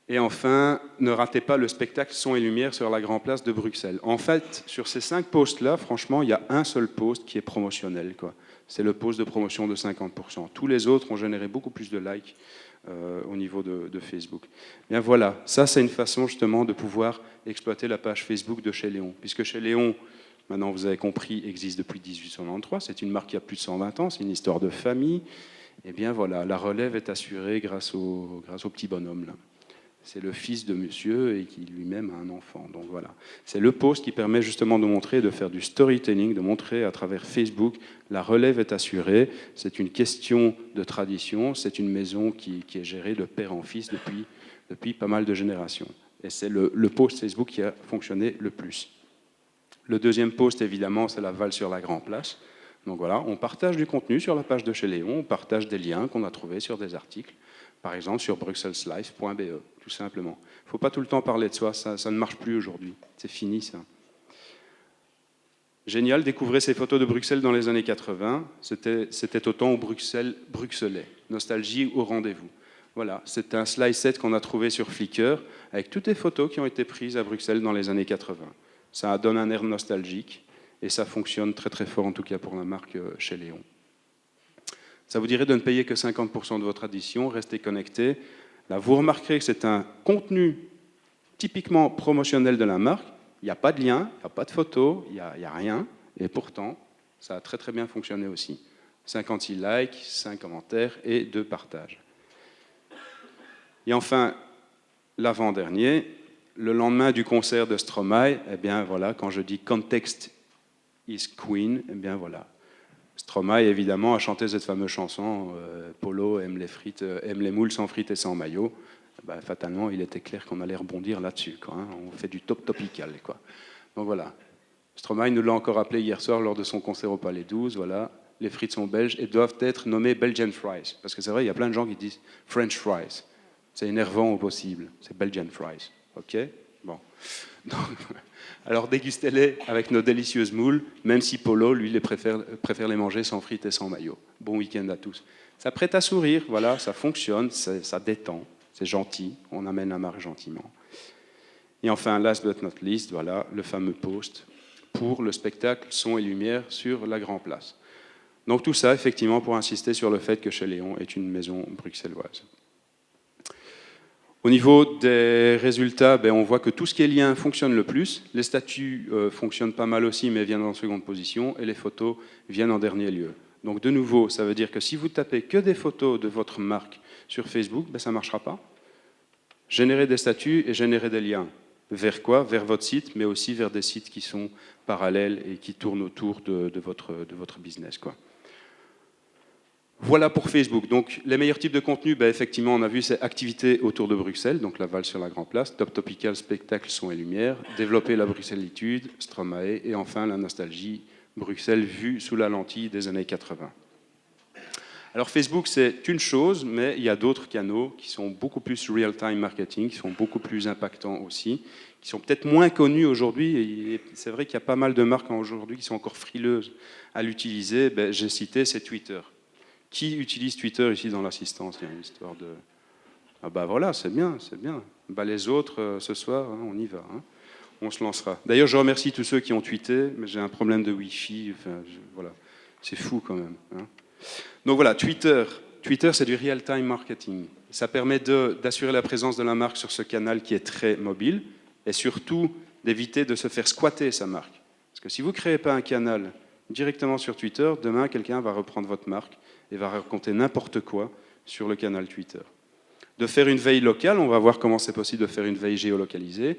Et enfin, ne ratez pas le spectacle Son et Lumière sur la Grand Place de Bruxelles. En fait, sur ces 5 posts-là, franchement, il y a un seul post qui est promotionnel, quoi. C'est le post de promotion de 50%. Tous les autres ont généré beaucoup plus de likes au niveau de Facebook. Bien voilà, ça c'est une façon justement de pouvoir exploiter la page Facebook de chez Léon. Puisque chez Léon, maintenant vous avez compris, existe depuis 1893, c'est une marque qui a plus de 120 ans, c'est une histoire de famille. Et bien voilà, la relève est assurée grâce au petit bonhomme là. C'est le fils de monsieur et qui lui-même a un enfant. Donc voilà, c'est le post qui permet justement de montrer, de faire du storytelling, de montrer à travers Facebook, la relève est assurée, c'est une question de tradition, c'est une maison qui est gérée de père en fils depuis pas mal de générations. Et c'est le post Facebook qui a fonctionné le plus. Le deuxième post, évidemment, c'est la Val sur la Grand Place. Donc voilà, on partage du contenu sur la page de chez Léon, on partage des liens qu'on a trouvés sur des articles. Par exemple sur bruxelleslife.be, tout simplement. Il ne faut pas tout le temps parler de soi, ça ne marche plus aujourd'hui. C'est fini, ça. Génial, découvrez ces photos de Bruxelles dans les années 80. C'était au temps où Bruxelles bruxelait. Nostalgie au rendez-vous. Voilà, c'est un slide set qu'on a trouvé sur Flickr, avec toutes les photos qui ont été prises à Bruxelles dans les années 80. Ça donne un air nostalgique, et ça fonctionne très très fort, en tout cas pour la marque chez Léon. Ça vous dirait de ne payer que 50% de votre addition, restez connecté. Là, vous remarquerez que c'est un contenu typiquement promotionnel de la marque. Il n'y a pas de lien, il n'y a pas de photo, il n'y a rien. Et pourtant, ça a très très bien fonctionné aussi. 56 likes, 5 commentaires et 2 partages. Et enfin, l'avant-dernier, le lendemain du concert de Stromae, eh bien voilà, quand je dis context is queen, eh bien voilà. Stromae, évidemment, a chanté cette fameuse chanson Polo aime les frites, aime les moules sans frites et sans maillot. Ben, fatalement, il était clair qu'on allait rebondir là-dessus, quoi, hein. On fait du top topical, quoi. Donc voilà. Stromae nous l'a encore rappelé hier soir lors de son concert au Palais 12. Voilà, les frites sont belges et doivent être nommées Belgian fries. Parce que c'est vrai, il y a plein de gens qui disent French fries. C'est énervant au possible. C'est Belgian fries. OK? Bon. Donc, alors dégustez-les avec nos délicieuses moules, même si Polo, lui, préfère les manger sans frites et sans maillot. Bon week-end à tous. Ça prête à sourire, voilà, ça fonctionne, ça détend, c'est gentil, on amène la marque gentiment. Et enfin, last but not least, voilà, le fameux post pour le spectacle Son et Lumière sur la Grand Place. Donc tout ça, effectivement, pour insister sur le fait que Chez Léon est une maison bruxelloise. Au niveau des résultats, on voit que tout ce qui est lien fonctionne le plus. Les statuts fonctionnent pas mal aussi, mais viennent en seconde position, et les photos viennent en dernier lieu. Donc de nouveau, ça veut dire que si vous tapez que des photos de votre marque sur Facebook, ça ne marchera pas. Générer des statuts et générer des liens. Vers quoi? Vers votre site, mais aussi vers des sites qui sont parallèles et qui tournent autour de votre business, quoi. Voilà pour Facebook. Donc, les meilleurs types de contenus, effectivement, on a vu, c'est activités autour de Bruxelles, donc la valse sur la Grand Place, top topical, spectacle, son et lumière, développer la Bruxellitude, Stromae, et enfin la nostalgie, Bruxelles vue sous la lentille des années 80. Alors Facebook, c'est une chose, mais il y a d'autres canaux qui sont beaucoup plus real-time marketing, qui sont beaucoup plus impactants aussi, qui sont peut-être moins connus aujourd'hui. Et c'est vrai qu'il y a pas mal de marques aujourd'hui qui sont encore frileuses à l'utiliser. J'ai cité, c'est Twitter. Qui utilise Twitter ici dans l'assistance? Il y a une histoire de... Ah voilà, c'est bien, c'est bien. Les autres, ce soir, on y va. On se lancera. D'ailleurs, je remercie tous ceux qui ont tweeté, mais j'ai un problème de Wi-Fi. Voilà. C'est fou quand même. Donc voilà, Twitter. Twitter, c'est du real-time marketing. Ça permet d'assurer la présence de la marque sur ce canal qui est très mobile et surtout d'éviter de se faire squatter sa marque. Parce que si vous ne créez pas un canal directement sur Twitter, demain, quelqu'un va reprendre votre marque et va raconter n'importe quoi sur le canal Twitter. De faire une veille locale, on va voir comment c'est possible de faire une veille géolocalisée,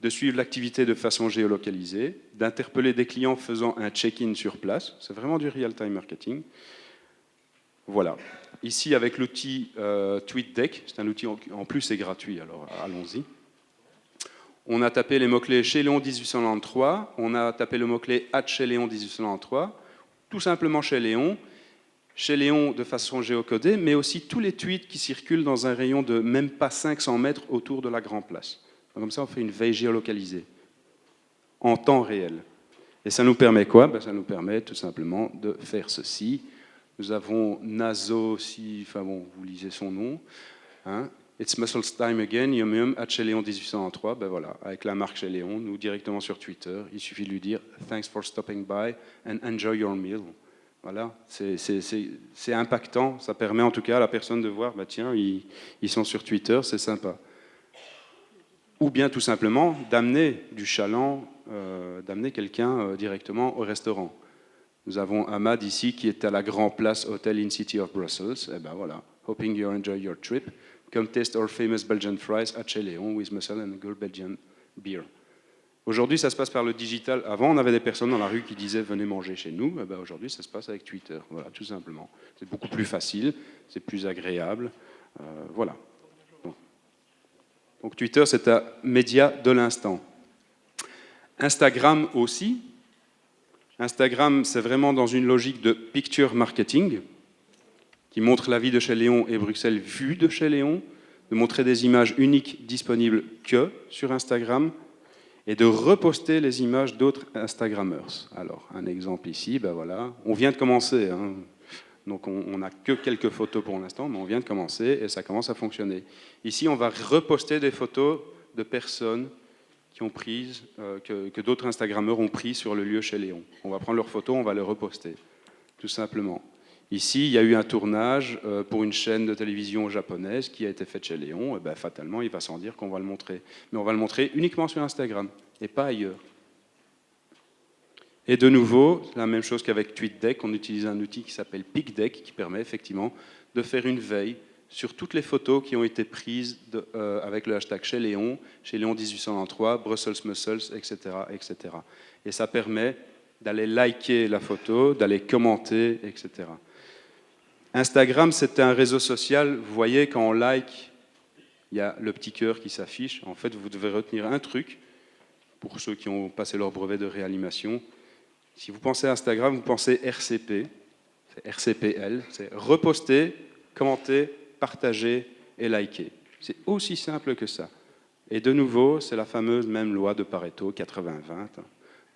de suivre l'activité de façon géolocalisée, d'interpeller des clients faisant un check-in sur place. C'est vraiment du real-time marketing. Voilà. Ici, avec l'outil TweetDeck, c'est un outil en plus, c'est gratuit, alors allons-y. On a tapé les mots-clés chez Léon 1893, on a tapé le mot-clé chez Léon 1893, tout simplement chez Léon de façon géocodée, mais aussi tous les tweets qui circulent dans un rayon de même pas 500 mètres autour de la Grand Place. Donc, comme ça, on fait une veille géolocalisée, en temps réel. Et ça nous permet quoi? Ça nous permet tout simplement de faire ceci. Nous avons Nazo aussi, vous lisez son nom. It's Muscles Time Again, Yum chez Léon 1893. Voilà, avec la marque chez Léon, nous directement sur Twitter. Il suffit de lui dire Thanks for stopping by and enjoy your meal. Voilà, c'est impactant. Ça permet en tout cas à la personne de voir, tiens, ils sont sur Twitter, c'est sympa. Ou bien tout simplement d'amener du chaland, d'amener quelqu'un directement au restaurant. Nous avons Ahmad ici qui est à la Grand Place Hotel in City of Brussels. Voilà, hoping you enjoy your trip. Come taste our famous Belgian fries at Chez Léon with mussel and a good Belgian beer. Aujourd'hui, ça se passe par le digital. Avant, on avait des personnes dans la rue qui disaient « venez manger chez nous ». Aujourd'hui, ça se passe avec Twitter. Voilà, tout simplement. C'est beaucoup plus facile, c'est plus agréable. Voilà. Donc Twitter, c'est un média de l'instant. Instagram aussi. Instagram, c'est vraiment dans une logique de picture marketing qui montre la vie de Chez Léon et Bruxelles vue de Chez Léon, de montrer des images uniques disponibles que sur Instagram et de reposter les images d'autres Instagrammeurs. Alors, un exemple ici, voilà, on vient de commencer, donc on n'a que quelques photos pour l'instant, mais on vient de commencer et ça commence à fonctionner. Ici, on va reposter des photos de personnes qui ont prises, que d'autres Instagrammeurs ont pris sur le lieu Chez Léon. On va prendre leurs photos, on va les reposter, tout simplement. Ici, il y a eu un tournage pour une chaîne de télévision japonaise qui a été faite chez Léon. Et fatalement, il va sans dire qu'on va le montrer. Mais on va le montrer uniquement sur Instagram et pas ailleurs. Et de nouveau, la même chose qu'avec TweetDeck, on utilise un outil qui s'appelle PicDeck qui permet effectivement de faire une veille sur toutes les photos qui ont été prises avec le hashtag Chez Léon 1893, Brussels Muscles, etc., etc. Et ça permet d'aller liker la photo, d'aller commenter, etc. Instagram, c'est un réseau social. Vous voyez, quand on like, il y a le petit cœur qui s'affiche. En fait, vous devez retenir un truc, pour ceux qui ont passé leur brevet de réanimation. Si vous pensez à Instagram, vous pensez RCP, c'est RCPL, c'est reposter, commenter, partager et liker. C'est aussi simple que ça. Et de nouveau, c'est la fameuse même loi de Pareto, 80-20.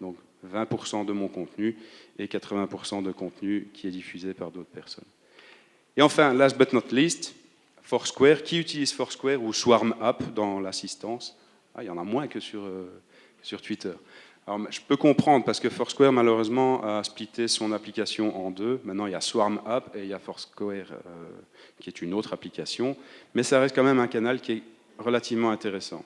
Donc 20% de mon contenu et 80% de contenu qui est diffusé par d'autres personnes. Et enfin, last but not least, Foursquare. Qui utilise Foursquare ou SwarmUp dans l'assistance? Il y en a moins que sur Twitter. Alors, je peux comprendre parce que Foursquare, malheureusement, a splitté son application en deux. Maintenant, il y a Swarm App et il y a Foursquare, qui est une autre application. Mais ça reste quand même un canal qui est relativement intéressant.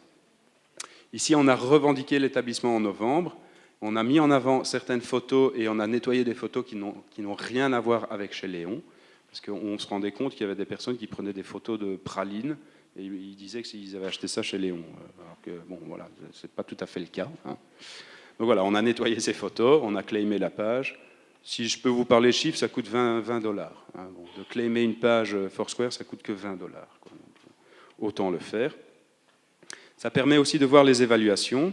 Ici, on a revendiqué l'établissement en novembre. On a mis en avant certaines photos et on a nettoyé des photos qui n'ont rien à voir avec chez Léon. Parce qu'on se rendait compte qu'il y avait des personnes qui prenaient des photos de pralines et ils disaient qu'ils avaient acheté ça chez Léon. Alors que, bon, voilà, c'est pas tout à fait le cas, hein. Donc voilà, on a nettoyé ces photos, on a claimé la page. Si je peux vous parler chiffres, ça coûte 20 $. Hein. Bon, de claimer une page Foursquare, ça coûte que 20 $. Quoi. Donc, autant le faire. Ça permet aussi de voir les évaluations,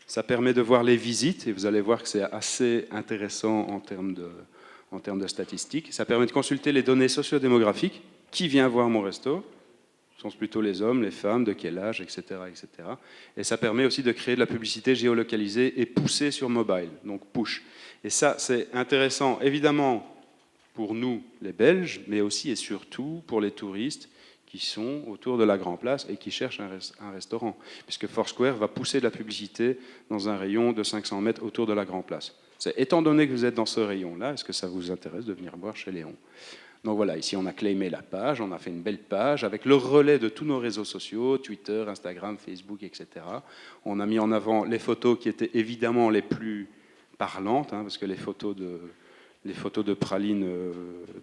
ça permet de voir les visites, et vous allez voir que c'est assez intéressant en termes de statistiques. Ça permet de consulter les données sociodémographiques. Qui vient voir mon resto? Ce sont plutôt les hommes, les femmes, de quel âge, etc., etc. Et ça permet aussi de créer de la publicité géolocalisée et poussée sur mobile, donc push. Et ça, c'est intéressant, évidemment, pour nous, les Belges, mais aussi et surtout pour les touristes qui sont autour de la Grand Place et qui cherchent un restaurant, puisque Foursquare va pousser de la publicité dans un rayon de 500 mètres autour de la Grand Place. Étant donné que vous êtes dans ce rayon-là, est-ce que ça vous intéresse de venir boire chez Léon? Donc voilà, ici on a claimé la page, on a fait une belle page avec le relais de tous nos réseaux sociaux, Twitter, Instagram, Facebook, etc. On a mis en avant les photos qui étaient évidemment les plus parlantes, hein, parce que les photos de praline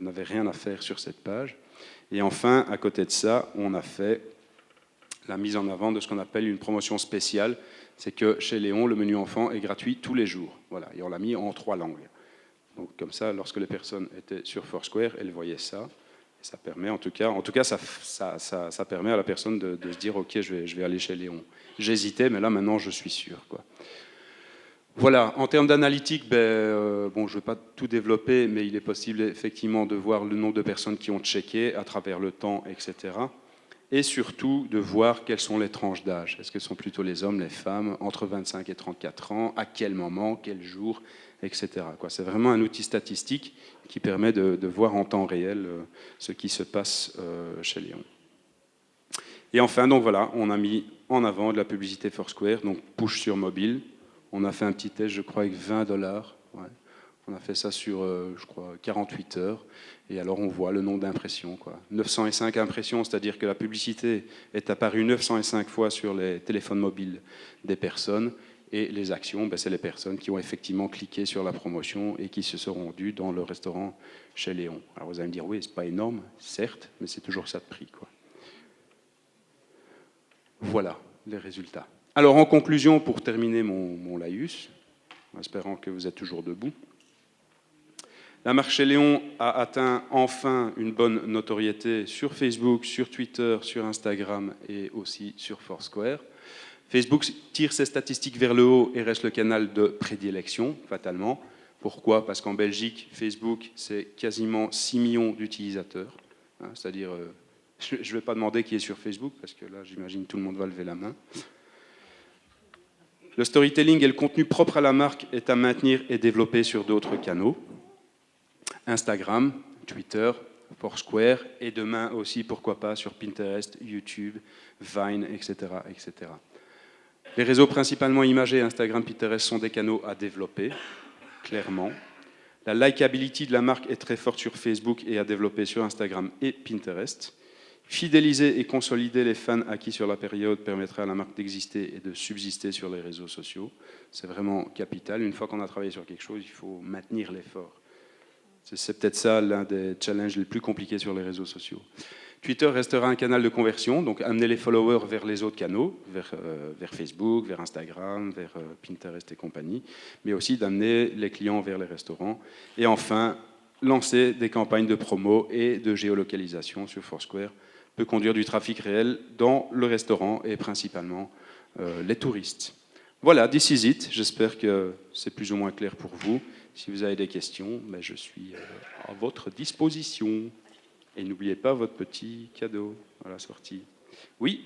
n'avaient rien à faire sur cette page. Et enfin, à côté de ça, on a fait la mise en avant de ce qu'on appelle une promotion spéciale. C'est que chez Léon, le menu enfant est gratuit tous les jours. Voilà, et on l'a mis en 3 langues. Donc comme ça, lorsque les personnes étaient sur Foursquare, elles voyaient ça. Et ça permet, en tout cas, ça permet à la personne de se dire, ok, je vais aller chez Léon. J'hésitais, mais là maintenant, je suis sûr, quoi. Voilà, en termes d'analytique, bon, je ne vais pas tout développer, mais il est possible effectivement de voir le nombre de personnes qui ont checké à travers le temps, etc. Et surtout de voir quelles sont les tranches d'âge. Est-ce que ce sont plutôt les hommes, les femmes, entre 25 et 34 ans, à quel moment, quel jour, etc. C'est vraiment un outil statistique qui permet de voir en temps réel ce qui se passe chez Léon. Et enfin, donc voilà, on a mis en avant de la publicité Foursquare, donc push sur mobile. On a fait un petit test, je crois, avec 20 $. Ouais. On a fait ça sur, je crois, 48 heures. Et alors, on voit le nombre d'impressions. 905 impressions, c'est-à-dire que la publicité est apparue 905 fois sur les téléphones mobiles des personnes. Et les actions, c'est les personnes qui ont effectivement cliqué sur la promotion et qui se sont rendues dans le restaurant chez Léon. Alors, vous allez me dire, oui, c'est pas énorme, certes, mais c'est toujours ça de prix, quoi. Voilà les résultats. Alors, en conclusion, pour terminer mon laïus, en espérant que vous êtes toujours debout, la marque chez Léon a atteint enfin une bonne notoriété sur Facebook, sur Twitter, sur Instagram et aussi sur Foursquare. Facebook tire ses statistiques vers le haut et reste le canal de prédilection, fatalement. Pourquoi? Parce qu'en Belgique, Facebook, c'est quasiment 6 millions d'utilisateurs. Hein, c'est-à-dire, je ne vais pas demander qui est sur Facebook, parce que là, j'imagine tout le monde va lever la main. Le storytelling et le contenu propre à la marque est à maintenir et développer sur d'autres canaux. Instagram, Twitter, Foursquare, et demain aussi, pourquoi pas, sur Pinterest, YouTube, Vine, etc., etc. Les réseaux principalement imagés, Instagram, Pinterest, sont des canaux à développer, clairement. La likability de la marque est très forte sur Facebook et à développer sur Instagram et Pinterest. Fidéliser et consolider les fans acquis sur la période permettra à la marque d'exister et de subsister sur les réseaux sociaux. C'est vraiment capital. Une fois qu'on a travaillé sur quelque chose, il faut maintenir l'effort. C'est peut-être ça l'un des challenges les plus compliqués sur les réseaux sociaux. Twitter restera un canal de conversion, donc amener les followers vers les autres canaux, vers Facebook, vers Instagram, vers Pinterest et compagnie, mais aussi d'amener les clients vers les restaurants. Et enfin, lancer des campagnes de promo et de géolocalisation sur Foursquare peut conduire du trafic réel dans le restaurant et principalement les touristes. Voilà, this is it. J'espère que c'est plus ou moins clair pour vous. Si vous avez des questions, je suis à votre disposition. Et n'oubliez pas votre petit cadeau à la sortie. Oui?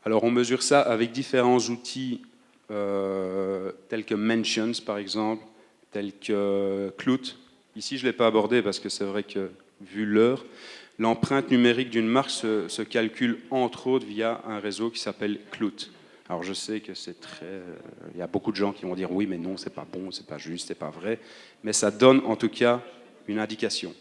Alors on mesure ça avec différents outils tels que Mentions par exemple, tels que Klout. Ici je ne l'ai pas abordé parce que c'est vrai que vu l'heure. L'empreinte numérique d'une marque se calcule entre autres via un réseau qui s'appelle Klout. Alors je sais que c'est très... Il y a beaucoup de gens qui vont dire oui mais non, c'est pas bon, c'est pas juste, c'est pas vrai. Mais ça donne en tout cas une indication.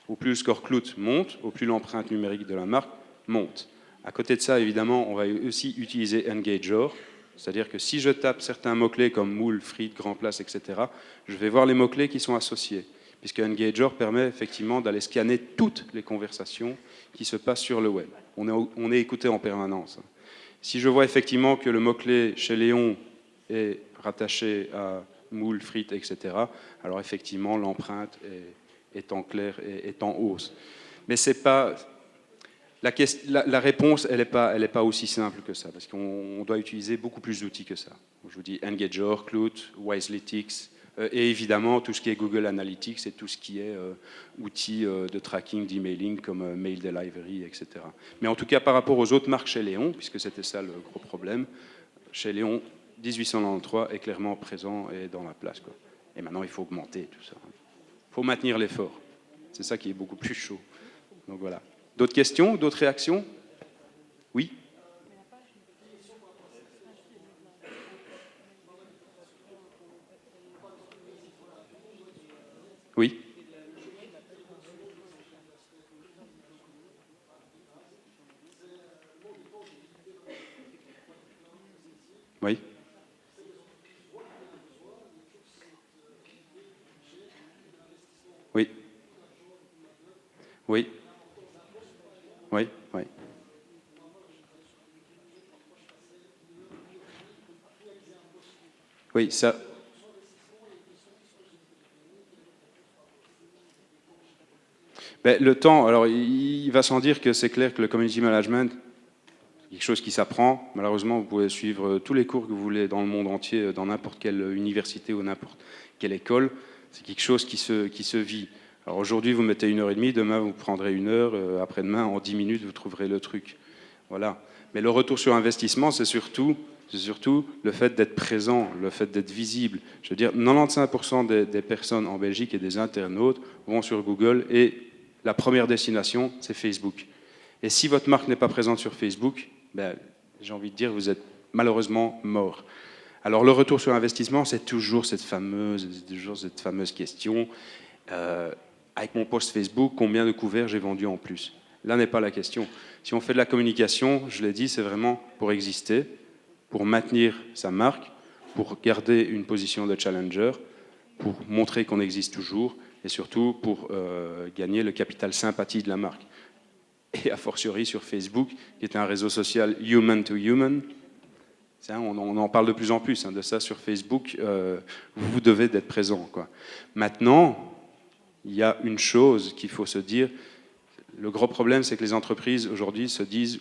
Au plus le score Klout monte, au plus l'empreinte numérique de la marque monte. À côté de ça, évidemment, on va aussi utiliser Engageur. C'est-à-dire que si je tape certains mots-clés comme moule, frites, grand place, etc., je vais voir les mots-clés qui sont associés. Puisque Engageur permet effectivement d'aller scanner toutes les conversations qui se passent sur le web. On est écouté en permanence. Si je vois effectivement que le mot-clé chez Léon est rattaché à moule, frites, etc., alors effectivement l'empreinte est en clair et est en hausse. Mais c'est pas... La réponse, elle n'est pas aussi simple que ça, parce qu'on doit utiliser beaucoup plus d'outils que ça. Je vous dis Engageur, Klout, Wiselytics, et évidemment tout ce qui est Google Analytics et tout ce qui est outils de tracking, d'emailing comme Mail Delivery, etc. Mais en tout cas, par rapport aux autres marques chez Léon, puisque c'était ça le gros problème, chez Léon, 1893 est clairement présent et dans la place, quoi. Et maintenant, il faut augmenter tout ça. Il faut maintenir l'effort. C'est ça qui est beaucoup plus chaud. Donc voilà. D'autres questions, d'autres réactions? Oui? Oui? Oui? Oui? Oui? Oui? Oui? Oui, ça... Ben, le temps, alors il va sans dire que c'est clair que le community management, c'est quelque chose qui s'apprend. Malheureusement, vous pouvez suivre tous les cours que vous voulez dans le monde entier, dans n'importe quelle université ou n'importe quelle école. C'est quelque chose qui se vit. Alors aujourd'hui, vous mettez 1h30, demain vous prendrez 1 heure, après-demain, en 10 minutes, vous trouverez le truc. Voilà. Mais le retour sur investissement, c'est surtout le fait d'être présent, le fait d'être visible. Je veux dire, 95% des personnes en Belgique et des internautes vont sur Google et la première destination, c'est Facebook. Et si votre marque n'est pas présente sur Facebook, ben, j'ai envie de dire que vous êtes malheureusement mort. Alors le retour sur investissement, c'est toujours cette fameuse question. Avec mon post Facebook, combien de couverts j'ai vendu en plus? Là n'est pas la question. Si on fait de la communication, je l'ai dit, c'est vraiment pour exister, pour maintenir sa marque, pour garder une position de challenger, pour montrer qu'on existe toujours, et surtout pour gagner le capital sympathie de la marque. Et a fortiori sur Facebook, qui est un réseau social human to human, on en parle de plus en plus de ça sur Facebook, vous devez être présent, quoi. Maintenant, il y a une chose qu'il faut se dire, le gros problème c'est que les entreprises aujourd'hui se disent,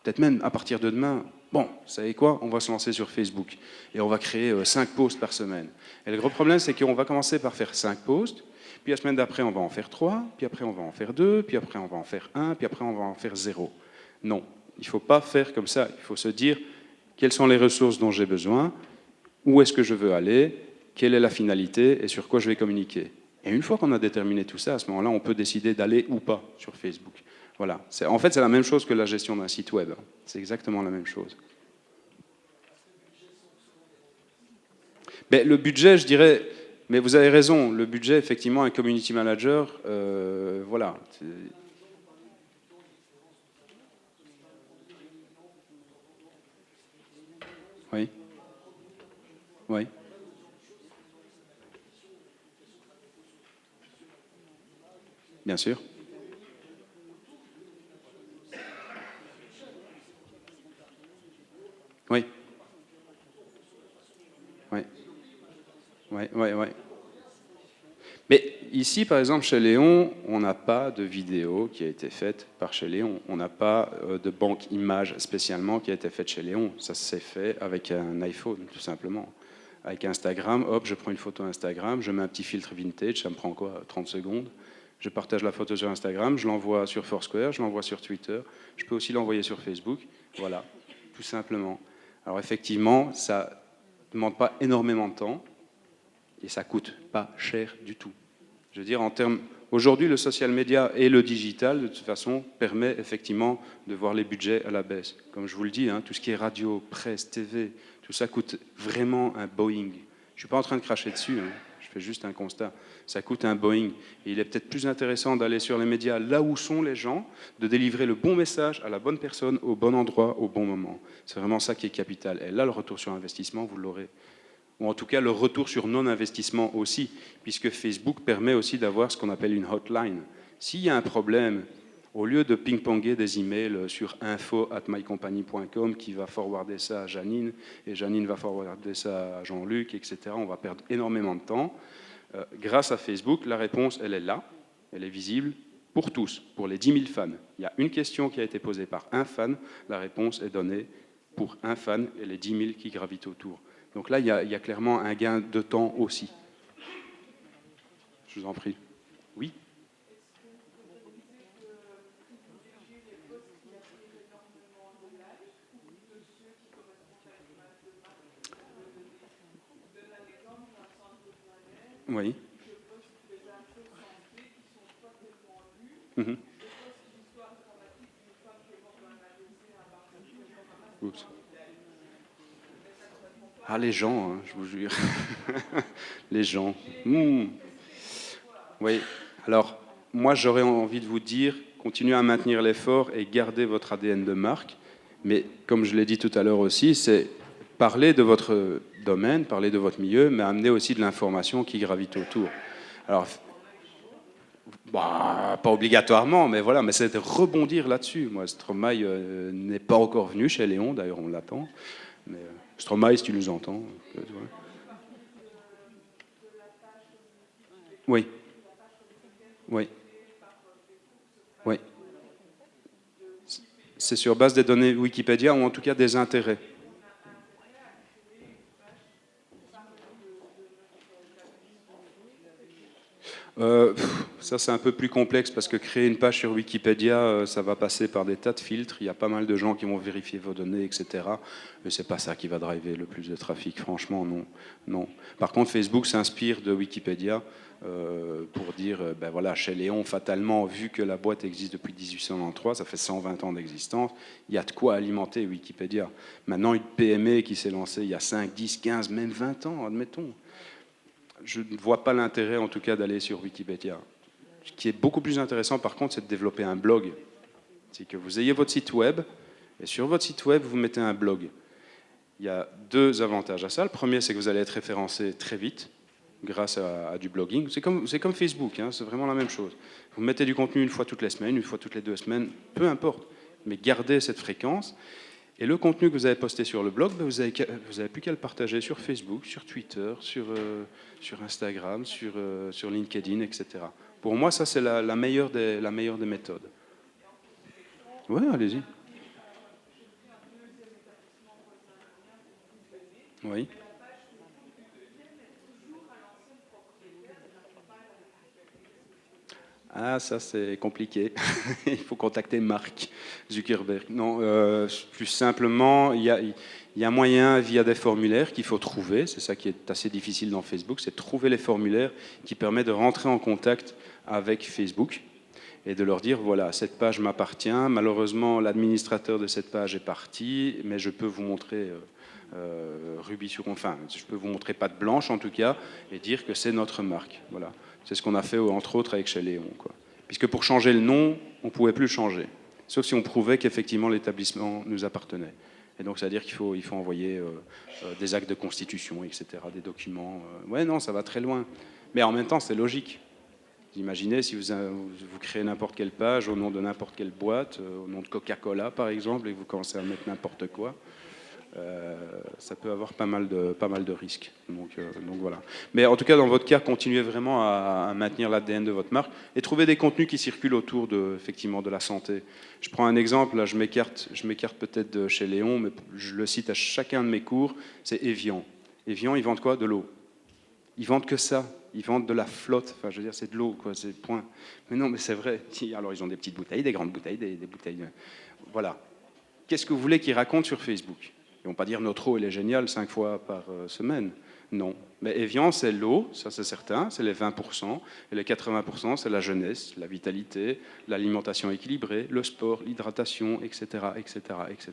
peut-être même à partir de demain, bon, vous savez quoi, on va se lancer sur Facebook et on va créer 5 posts par semaine. Et le gros problème c'est qu'on va commencer par faire 5 posts, puis la semaine d'après on va en faire 3, puis après on va en faire 2, puis après on va en faire 1, puis après on va en faire 0. Non, il ne faut pas faire comme ça, il faut se dire quelles sont les ressources dont j'ai besoin, où est-ce que je veux aller, quelle est la finalité et sur quoi je vais communiquer. Et une fois qu'on a déterminé tout ça, à ce moment-là, on peut décider d'aller ou pas sur Facebook. Voilà. En fait, c'est la même chose que la gestion d'un site web. C'est exactement la même chose. Mais le budget, je dirais, mais vous avez raison, le budget, effectivement, un community manager, voilà. Oui. Oui. Bien sûr. Oui. Oui. Oui, oui, oui. Mais ici, par exemple, chez Léon, on n'a pas de vidéo qui a été faite par chez Léon. On n'a pas de banque images spécialement qui a été faite chez Léon. Ça s'est fait avec un iPhone, tout simplement. Avec Instagram, hop, je prends une photo Instagram, je mets un petit filtre vintage, ça me prend quoi, 30 secondes. Je partage la photo sur Instagram, je l'envoie sur Foursquare, je l'envoie sur Twitter. Je peux aussi l'envoyer sur Facebook. Voilà, tout simplement. Alors effectivement, ça ne demande pas énormément de temps et ça coûte pas cher du tout. Je veux dire, aujourd'hui, le social media et le digital, de toute façon, permet effectivement de voir les budgets à la baisse. Comme je vous le dis, tout ce qui est radio, presse, TV, tout ça coûte vraiment un Boeing. Je ne suis pas en train de cracher dessus, je fais juste un constat. Ça coûte un Boeing. Et il est peut-être plus intéressant d'aller sur les médias, là où sont les gens, de délivrer le bon message à la bonne personne, au bon endroit, au bon moment. C'est vraiment ça qui est capital. Et là, le retour sur investissement, vous l'aurez. Ou en tout cas le retour sur non-investissement aussi, puisque Facebook permet aussi d'avoir ce qu'on appelle une hotline. S'il y a un problème, au lieu de ping-ponger des emails sur info@mycompany.com qui va forwarder ça à Janine, et Janine va forwarder ça à Jean-Luc, etc., on va perdre énormément de temps. Grâce à Facebook, la réponse, elle est là, elle est visible pour tous, pour les 10 000 fans. Il y a une question qui a été posée par un fan, la réponse est donnée pour un fan et les 10 000 qui gravitent autour. Donc là, il y a clairement un gain de temps aussi. Je vous en prie. Oui. Oui. Oups. Ah, les gens, je vous jure. Les gens. Oui. Alors, moi, j'aurais envie de vous dire, continuez à maintenir l'effort et gardez votre ADN de marque. Mais comme je l'ai dit tout à l'heure aussi, c'est parler de votre domaine, parler de votre milieu, mais amener aussi de l'information qui gravite autour. Alors, pas obligatoirement, mais voilà, mais c'est de rebondir là-dessus. Moi, Stromae n'est pas encore venu chez Léon, d'ailleurs on l'attend. Mais Stromae, si tu nous entends. Oui. Oui. Oui. C'est sur base des données Wikipédia ou en tout cas des intérêts. Ça, c'est un peu plus complexe parce que créer une page sur Wikipédia, ça va passer par des tas de filtres. Il y a pas mal de gens qui vont vérifier vos données, etc. Mais c'est pas ça qui va driver le plus de trafic. Franchement, non. Non. Par contre, Facebook s'inspire de Wikipédia pour dire, ben voilà, chez Léon, fatalement, vu que la boîte existe depuis 1893, ça fait 120 ans d'existence, il y a de quoi alimenter Wikipédia. Maintenant, une PME qui s'est lancée il y a 5, 10, 15, même 20 ans, admettons. Je ne vois pas l'intérêt, en tout cas, d'aller sur Wikipédia. Ce qui est beaucoup plus intéressant, par contre, c'est de développer un blog. C'est que vous ayez votre site web, et sur votre site web, vous mettez un blog. Il y a deux avantages à ça. Le premier, c'est que vous allez être référencé très vite, grâce à du blogging. C'est comme Facebook, c'est vraiment la même chose. Vous mettez du contenu une fois toutes les semaines, une fois toutes les 2 semaines, peu importe, mais gardez cette fréquence. Et le contenu que vous avez posté sur le blog, vous avez plus qu'à le partager sur Facebook, sur Twitter, sur Instagram, sur LinkedIn, etc. Pour moi, ça, c'est la meilleure des méthodes. Oui, allez-y. Oui. Ah, ça c'est compliqué. Il faut contacter Mark Zuckerberg. Non, plus simplement, il y a moyen via des formulaires qu'il faut trouver. C'est ça qui est assez difficile dans Facebook, c'est de trouver les formulaires qui permettent de rentrer en contact avec Facebook et de leur dire voilà, cette page m'appartient. Malheureusement, l'administrateur de cette page est parti, mais je peux vous montrer je peux vous montrer patte blanche en tout cas et dire que c'est notre marque. Voilà. C'est ce qu'on a fait, entre autres, avec chez Léon. Puisque pour changer le nom, on ne pouvait plus le changer. Sauf si on prouvait qu'effectivement l'établissement nous appartenait. Et donc, c'est-à-dire qu'il faut envoyer des actes de constitution, etc., des documents. Ouais, non, ça va très loin. Mais en même temps, c'est logique. Vous imaginez si vous créez n'importe quelle page au nom de n'importe quelle boîte, au nom de Coca-Cola, par exemple, et que vous commencez à mettre n'importe quoi. Ça peut avoir pas mal de risques. Donc voilà. Mais en tout cas, dans votre cas, continuez vraiment à maintenir l'ADN de votre marque et trouver des contenus qui circulent autour effectivement de la santé. Je prends un exemple, là, je m'écarte peut-être de chez Léon, mais je le cite à chacun de mes cours, c'est Evian. Evian, ils vendent quoi? De l'eau. Ils vendent que ça. Ils vendent de la flotte. Enfin, je veux dire, c'est de l'eau, quoi. C'est point. Mais non, mais c'est vrai. Alors, ils ont des petites bouteilles, des grandes bouteilles, des bouteilles. Voilà. Qu'est-ce que vous voulez qu'ils racontent sur Facebook? Ils ne vont pas dire notre eau, elle est géniale 5 fois par semaine. Non. Mais Evian, c'est l'eau, ça c'est certain, c'est les 20%, et les 80%, c'est la jeunesse, la vitalité, l'alimentation équilibrée, le sport, l'hydratation, etc., etc., etc.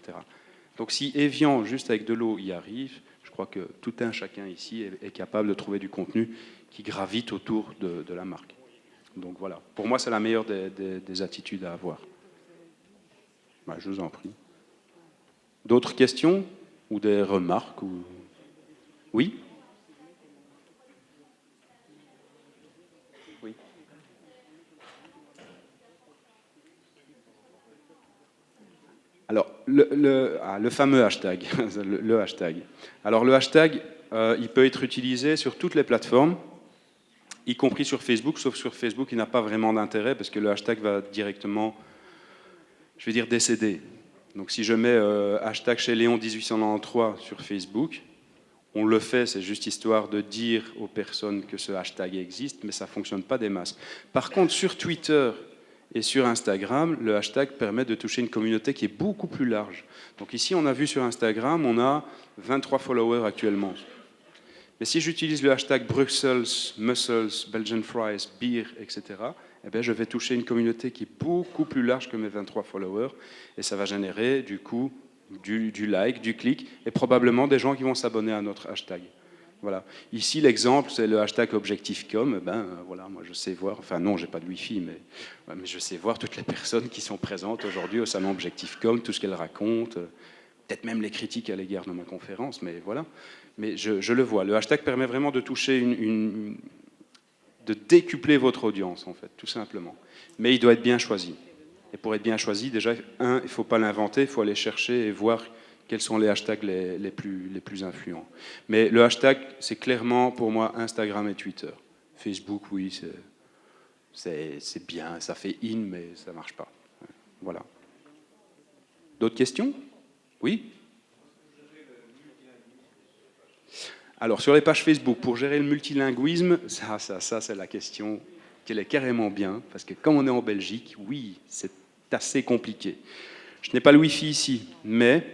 Donc si Evian, juste avec de l'eau, y arrive, je crois que tout un chacun ici est capable de trouver du contenu qui gravite autour de la marque. Donc voilà, pour moi, c'est la meilleure des attitudes à avoir. Bah, je vous en prie. D'autres questions ou des remarques ou... Oui? Oui. Alors, le fameux hashtag, le hashtag. Alors, le hashtag, il peut être utilisé sur toutes les plateformes, y compris sur Facebook, sauf sur Facebook, il n'a pas vraiment d'intérêt parce que le hashtag va directement, je vais dire, décéder. Donc, si je mets hashtag chez Léon 1893 sur Facebook, on le fait, c'est juste histoire de dire aux personnes que ce hashtag existe, mais ça ne fonctionne pas des masses. Par contre, sur Twitter et sur Instagram, le hashtag permet de toucher une communauté qui est beaucoup plus large. Donc ici, on a vu sur Instagram, on a 23 followers actuellement. Mais si j'utilise le hashtag Brussels, Mussels, Belgian Fries, Beer, etc., eh bien, je vais toucher une communauté qui est beaucoup plus large que mes 23 followers, et ça va générer du coup du like, du clic, et probablement des gens qui vont s'abonner à notre hashtag. Voilà. Ici, l'exemple, c'est le hashtag Objectif.com. Voilà, moi, je sais voir, enfin non, j'ai pas de Wi-Fi, mais je sais voir toutes les personnes qui sont présentes aujourd'hui au salon Objectif.com, tout ce qu'elles racontent, peut-être même les critiques à l'égard de ma conférence, mais voilà. Mais je le vois. Le hashtag permet vraiment de toucher de décupler votre audience, en fait, tout simplement. Mais il doit être bien choisi. Et pour être bien choisi, déjà, il ne faut pas l'inventer, il faut aller chercher et voir quels sont les hashtags les plus influents. Mais le hashtag, c'est clairement pour moi Instagram et Twitter. Facebook, oui, c'est bien, ça fait in, mais ça ne marche pas. Voilà. D'autres questions? Oui? Alors, sur les pages Facebook, pour gérer le multilinguisme, ça c'est la question qu'elle est carrément bien, parce que comme on est en Belgique, oui, c'est assez compliqué. Je n'ai pas le Wi-Fi ici, mais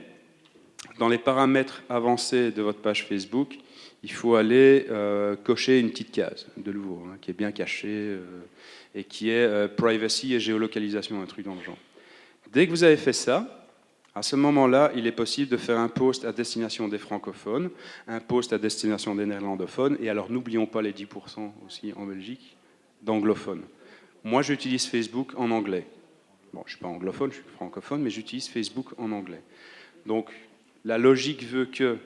dans les paramètres avancés de votre page Facebook, il faut aller cocher une petite case, de nouveau, qui est bien cachée, et qui est privacy et géolocalisation, un truc dans le genre. Dès que vous avez fait ça, à ce moment-là, il est possible de faire un post à destination des francophones, un post à destination des néerlandophones, et alors n'oublions pas les 10% aussi en Belgique d'anglophones. Moi, j'utilise Facebook en anglais. Bon, je ne suis pas anglophone, je suis francophone, mais j'utilise Facebook en anglais. Donc, la logique veut que,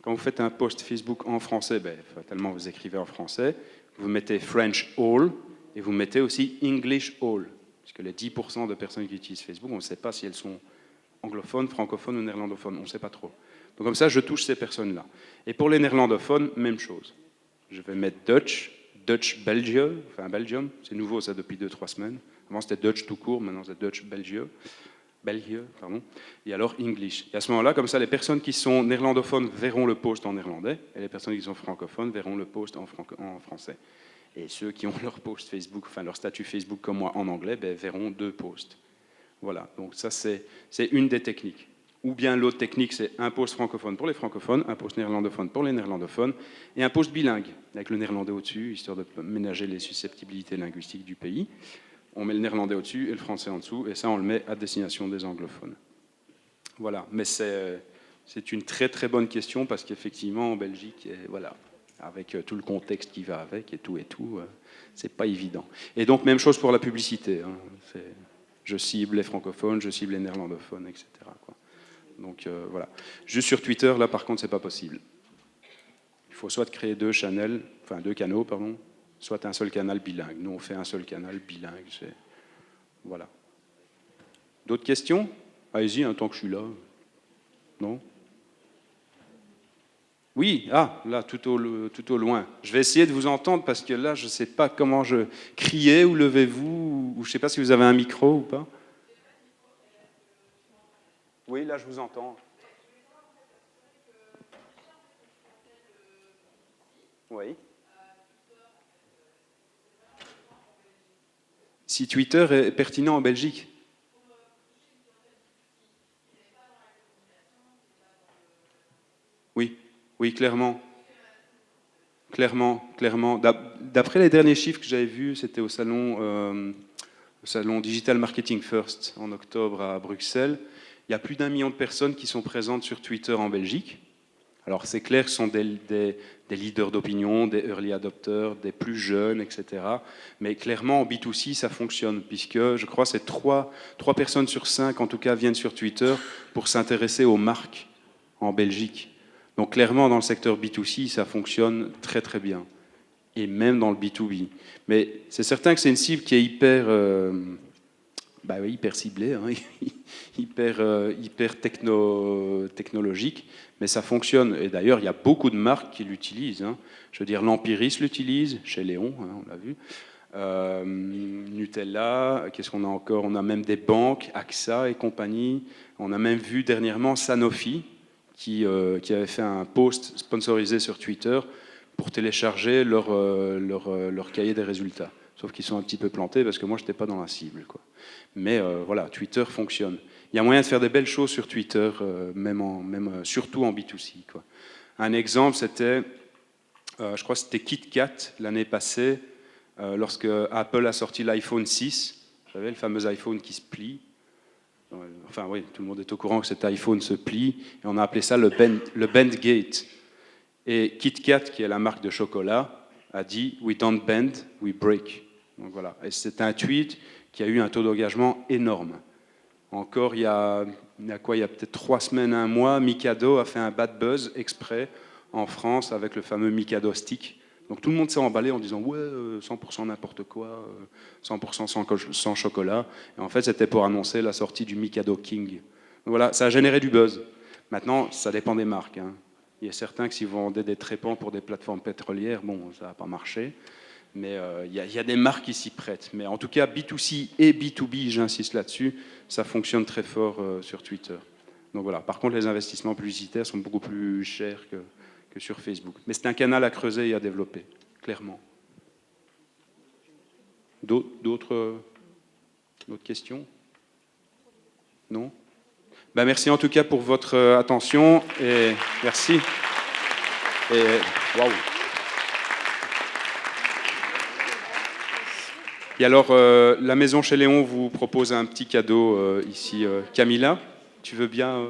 quand vous faites un post Facebook en français, fatalement, vous écrivez en français, vous mettez French all, et vous mettez aussi English all. Parce que les 10% de personnes qui utilisent Facebook, on ne sait pas si elles sont anglophones, francophones ou néerlandophones, on ne sait pas trop. Donc comme ça, je touche ces personnes-là. Et pour les néerlandophones, même chose. Je vais mettre Dutch Belgium, enfin Belgium, c'est nouveau ça depuis 2-3 semaines. Avant c'était Dutch tout court, maintenant c'est Dutch Belgium. Pardon, et alors English. Et à ce moment-là, comme ça, les personnes qui sont néerlandophones verront le post en néerlandais, et les personnes qui sont francophones verront le post en français. Et ceux qui ont leur post Facebook, enfin leur statut Facebook comme moi en anglais, verront 2 posts. Voilà, donc ça c'est une des techniques. Ou bien l'autre technique, c'est un post francophone pour les francophones, un post néerlandophone pour les néerlandophones, et un post bilingue, avec le néerlandais au-dessus, histoire de ménager les susceptibilités linguistiques du pays. On met le néerlandais au-dessus et le français en dessous, et ça on le met à destination des anglophones. Voilà, mais c'est une très très bonne question, parce qu'effectivement en Belgique, voilà, avec tout le contexte qui va avec, et tout, c'est pas évident. Et donc même chose pour la publicité, je cible les francophones, je cible les néerlandophones, etc. Donc voilà. Juste sur Twitter, là par contre, c'est pas possible. Il faut soit créer 2 canaux, pardon, soit un seul canal bilingue. Nous, on fait un seul canal bilingue. Voilà. D'autres questions? Allez-y, tant que je suis là. Non? Oui, là, tout au loin. Je vais essayer de vous entendre parce que là, je ne sais pas comment je criais ou levez-vous, ou je ne sais pas si vous avez un micro ou pas. Oui, là, je vous entends. Oui. Si Twitter est pertinent en Belgique. Oui, clairement. clairement, clairement. D'après les derniers chiffres que j'avais vus, c'était au salon Digital Marketing First en octobre à Bruxelles. Il y a plus d'1 million de personnes qui sont présentes sur Twitter en Belgique. Alors c'est clair que ce sont des leaders d'opinion, des early adopters, des plus jeunes, etc. Mais clairement en B2C ça fonctionne, puisque je crois que c'est 3 personnes sur 5 en tout cas viennent sur Twitter pour s'intéresser aux marques en Belgique. Donc clairement dans le secteur B2C ça fonctionne très très bien. Et même dans le B2B. Mais c'est certain que c'est une cible qui est hyper ciblée, hein, hyper technologique, mais ça fonctionne. Et d'ailleurs, il y a beaucoup de marques qui l'utilisent. Hein. Je veux dire, l'Empiris l'utilise, chez Léon, hein, on l'a vu. Nutella, qu'est-ce qu'on a encore? On a même des banques, AXA et compagnie. On a même vu dernièrement Sanofi, qui avait fait un post sponsorisé sur Twitter pour télécharger leur cahier des résultats. Sauf qu'ils sont un petit peu plantés parce que moi, je n'étais pas dans la cible, quoi. Mais voilà, Twitter fonctionne. Il y a moyen de faire des belles choses sur Twitter, surtout en B2C, quoi. Un exemple, c'était, je crois que c'était KitKat l'année passée, lorsque Apple a sorti l'iPhone 6, vous savez, le fameux iPhone qui se plie. Enfin oui, tout le monde est au courant que cet iPhone se plie, et on a appelé ça le Bendgate. Et KitKat, qui est la marque de chocolat, a dit « We don't bend, we break ». Donc voilà. Et c'est un tweet qui a eu un taux d'engagement énorme. Encore, il y a peut-être 3 semaines, 1 mois, Mikado a fait un bad buzz exprès en France avec le fameux Mikado Stick. Donc tout le monde s'est emballé en disant « Ouais, 100% n'importe quoi, 100% sans chocolat ». Et en fait, c'était pour annoncer la sortie du Mikado King. Donc voilà, ça a généré du buzz. Maintenant, ça dépend des marques, hein. Il y a certains que s'ils vendaient des trépans pour des plateformes pétrolières, bon, ça n'a pas marché. Mais il y a des marques qui s'y prêtent. Mais en tout cas, B2C et B2B, j'insiste là-dessus, ça fonctionne très fort sur Twitter. Donc voilà. Par contre, les investissements publicitaires sont beaucoup plus chers que sur Facebook. Mais c'est un canal à creuser et à développer, clairement. D'autres questions? Non? Ben, merci en tout cas pour votre attention et merci. Et waouh. Et alors, la maison chez Léon vous propose un petit cadeau ici. Camilla, tu veux bien